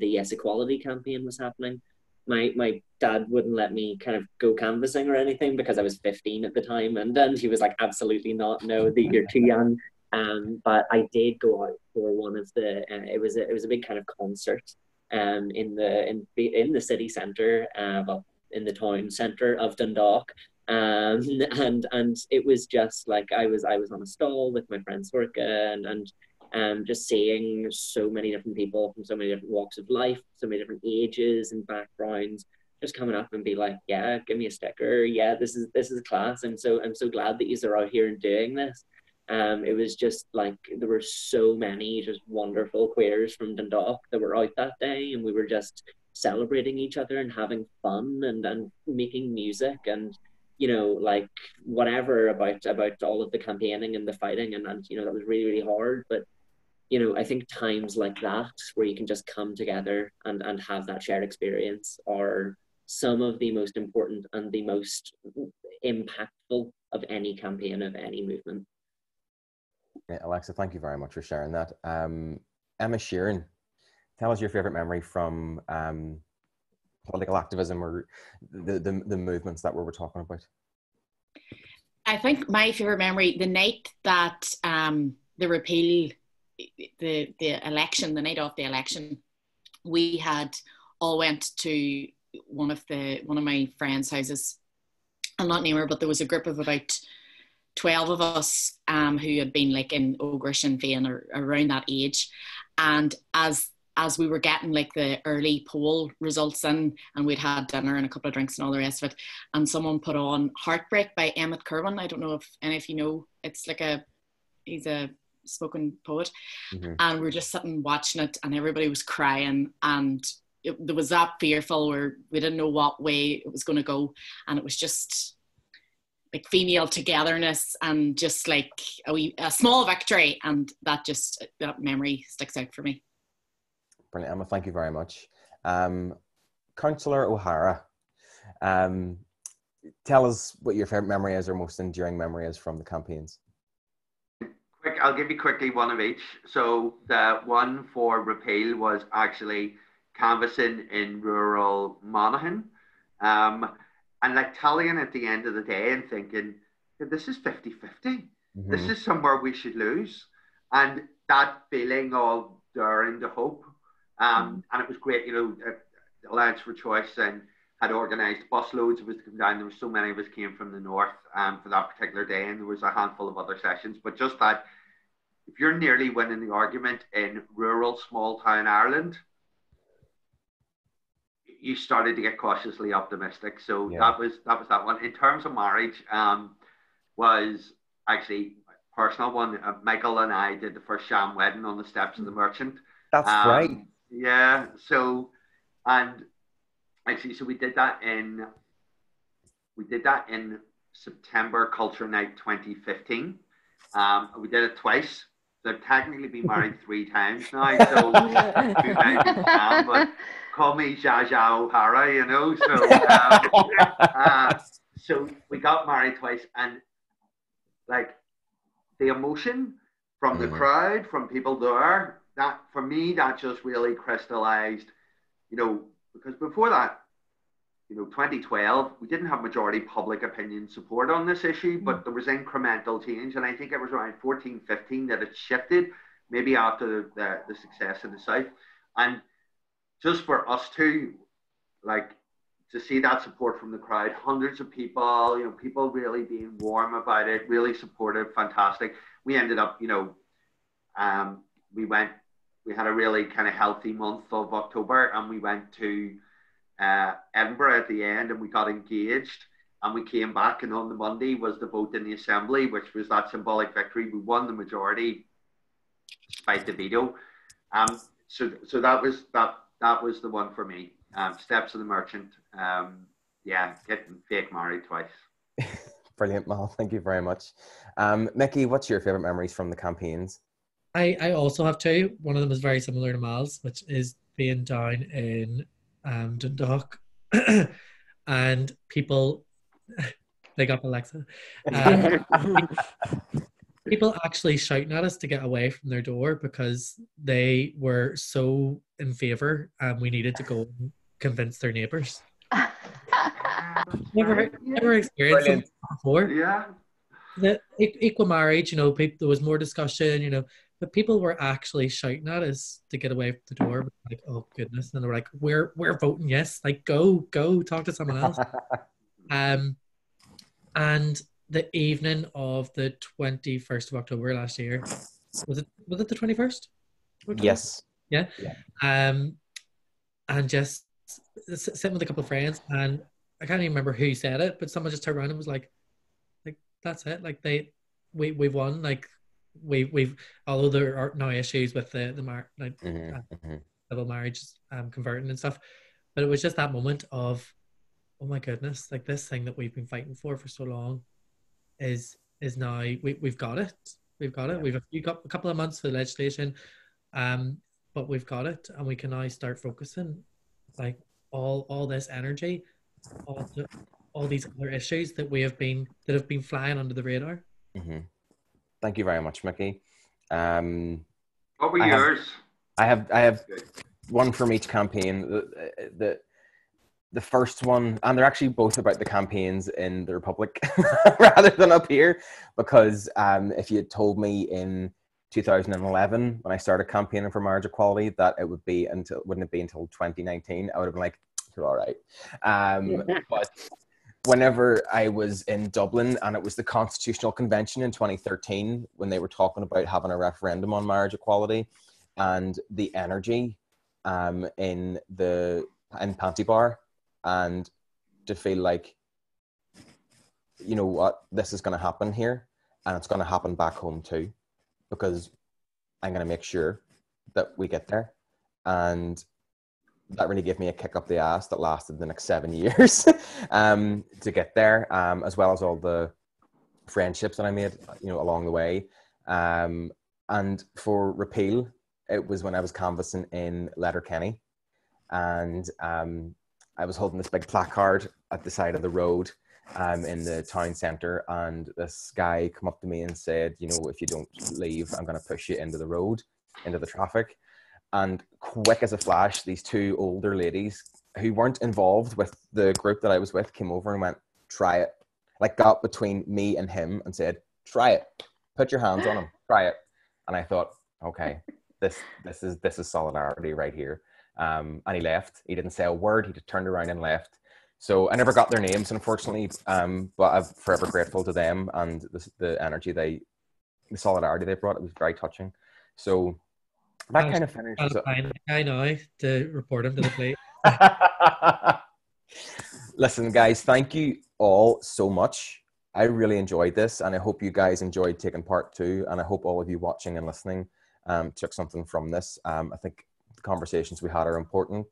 S5: Yes Equality campaign was happening. My dad wouldn't let me kind of go canvassing or anything because I was 15 at the time, and he was like, absolutely not, no, that you're too young. But I did go out for one of the. It was a big kind of concert, in the city centre, well, in the town centre of Dundalk, and it was just like I was on a stall with my friend Sorka, and just seeing so many different people from so many different walks of life, so many different ages and backgrounds, just coming up and be like, yeah, give me a sticker, yeah, this is class. I'm so glad that you are out here and doing this. It was just like there were so many just wonderful queers from Dundalk that were out that day, and we were just celebrating each other and having fun and making music and like whatever about all of the campaigning and the fighting, and that was really, really hard. But I think times like that where you can just come together and have that shared experience are some of the most important and the most impactful of any campaign, of any movement.
S2: Yeah, Alexa, thank you very much for sharing that. Emma Sheerin, tell us your favorite memory from political activism or the movements that we were talking about.
S7: I think my favorite memory, the night that the repeal, the election, the night of the election, we had all went to one of my friends' houses. I'll not name her, but there was a group of about 12 of us who had been like in Ogrish and Fein or around that age, and as we were getting like the early poll results in, and we'd had dinner and a couple of drinks and all the rest of it, and someone put on Heartbreak by Emmett Kirwan. I don't know if any of you know, it's like he's a spoken poet. Mm-hmm. And we're just sitting watching it, and everybody was crying, and there was that fearful where we didn't know what way it was going to go, and it was just like female togetherness and just like a small victory, and that memory sticks out for me.
S2: Brilliant, Emma, thank you very much. Councillor O'Hara, tell us what your favourite memory is or most enduring memory is from the campaigns.
S4: I'll give you quickly one of each. So the one for repeal was actually canvassing in rural Monaghan. And like tallying at the end of the day and thinking, this is 50-50. Mm-hmm. This is somewhere we should lose. And that feeling of daring to hope. And it was great, Alliance for Choice and had organised busloads of us to come down. There were so many of us came from the north for that particular day, and there was a handful of other sessions. But just that, if you're nearly winning the argument in rural small town Ireland, you started to get cautiously optimistic. So yeah. that was that one. In terms of marriage, was actually a personal one. Michael and I did the first sham wedding on the steps of the Merchant.
S2: That's right.
S4: Yeah. So, and actually, so we did that in September Culture Night 2015. We did it twice. So I've technically been married 3 times now. So but call me Zsa Zsa O'Hara, So, so we got married twice, and like the emotion from the crowd, from people there, that for me, that just really crystallized, because before that, 2012, we didn't have majority public opinion support on this issue, but there was incremental change. And I think it was around 14, 15 that it shifted, maybe after the success in the South. And just for us to see that support from the crowd, hundreds of people, people really being warm about it, really supportive, fantastic. We ended up, we had a really kind of healthy month of October, and we went to Edinburgh at the end, and we got engaged, and we came back, and on the Monday was the vote in the Assembly, which was that symbolic victory. We won the majority despite the veto. So that was the one for me. Steps of the Merchant. Getting fake married twice.
S2: Brilliant, Mal. Thank you very much. Micky, what's your favourite memories from the campaigns?
S3: I also have two. One of them is very similar to Mal's, which is being down in Dundalk, and people, they got Alexa. People actually shouting at us to get away from their door because they were so in favour and we needed to go and convince their neighbours. Never experienced
S2: Brilliant.
S3: something before.
S4: Yeah.
S3: The equal marriage, you know, there was more discussion, you know, but people were actually shouting at us to get away from the door. Like, oh goodness, and they were like, "We're voting yes, like go talk to someone else." And the evening of the 21st of October last year, was it the 21st?
S2: Yes.
S3: Yeah. And just sitting with a couple of friends, and I can't even remember who said it, but someone just turned around and was like that's it. Like we've won. Like we've although there are no issues with the civil marriage converting and stuff, but it was just that moment of, oh my goodness, like this thing that we've been fighting for so long is now we've got it. We've got it. We've got a couple of months for the legislation, but we've got it, and we can now start focusing like all this energy, all these other issues that have been flying under the radar.
S2: Thank you very much, Micky.
S4: What were yours?
S2: I have one from each campaign. The first one, and they're actually both about the campaigns in the Republic rather than up here, because if you had told me in 2011 when I started campaigning for marriage equality that it wouldn't it be until 2019, I would have been like, you're all right. But whenever I was in Dublin and it was the Constitutional Convention in 2013 when they were talking about having a referendum on marriage equality, and the energy in Panty Bar, and to feel like, you know what, this is going to happen here, and it's going to happen back home too, because I'm going to make sure that we get there. And that really gave me a kick up the ass that lasted the next 7 years to get there, as well as all the friendships that I made, you know, along the way. And for repeal, it was when I was canvassing in Letterkenny, and I was holding this big placard at the side of the road in the town centre, and this guy come up to me and said, you know, if you don't leave, I'm going to push you into the road, into the traffic. And quick as a flash, these two older ladies who weren't involved with the group that I was with came over and went, try it. Like, got between me and him and said, try it. Put your hands on him. Try it. And I thought, okay, this is solidarity right here. And he left. He didn't say a word. He just turned around and left. So I never got their names, unfortunately, but I'm forever grateful to them and the energy the solidarity they brought. It was very touching. So that kind of finishes up.
S3: I know, to report him to the plate.
S2: Listen, guys, thank you all so much. I really enjoyed this, and I hope you guys enjoyed taking part too. And I hope all of you watching and listening took something from this. I think the conversations we had are important.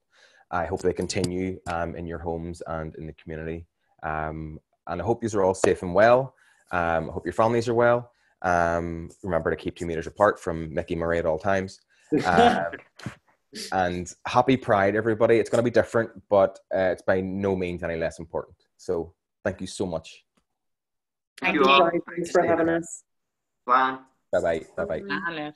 S2: I hope they continue in your homes and in the community. And I hope you are all safe and well. I hope your families are well. Remember to keep 2 meters apart from Micky Murray at all times. And happy Pride, everybody. It's going to be different, but it's by no means any less important. So thank you so much.
S5: Thank you all. Thanks for having us.
S4: Bye.
S2: Bye-bye. Bye-bye.
S7: I love.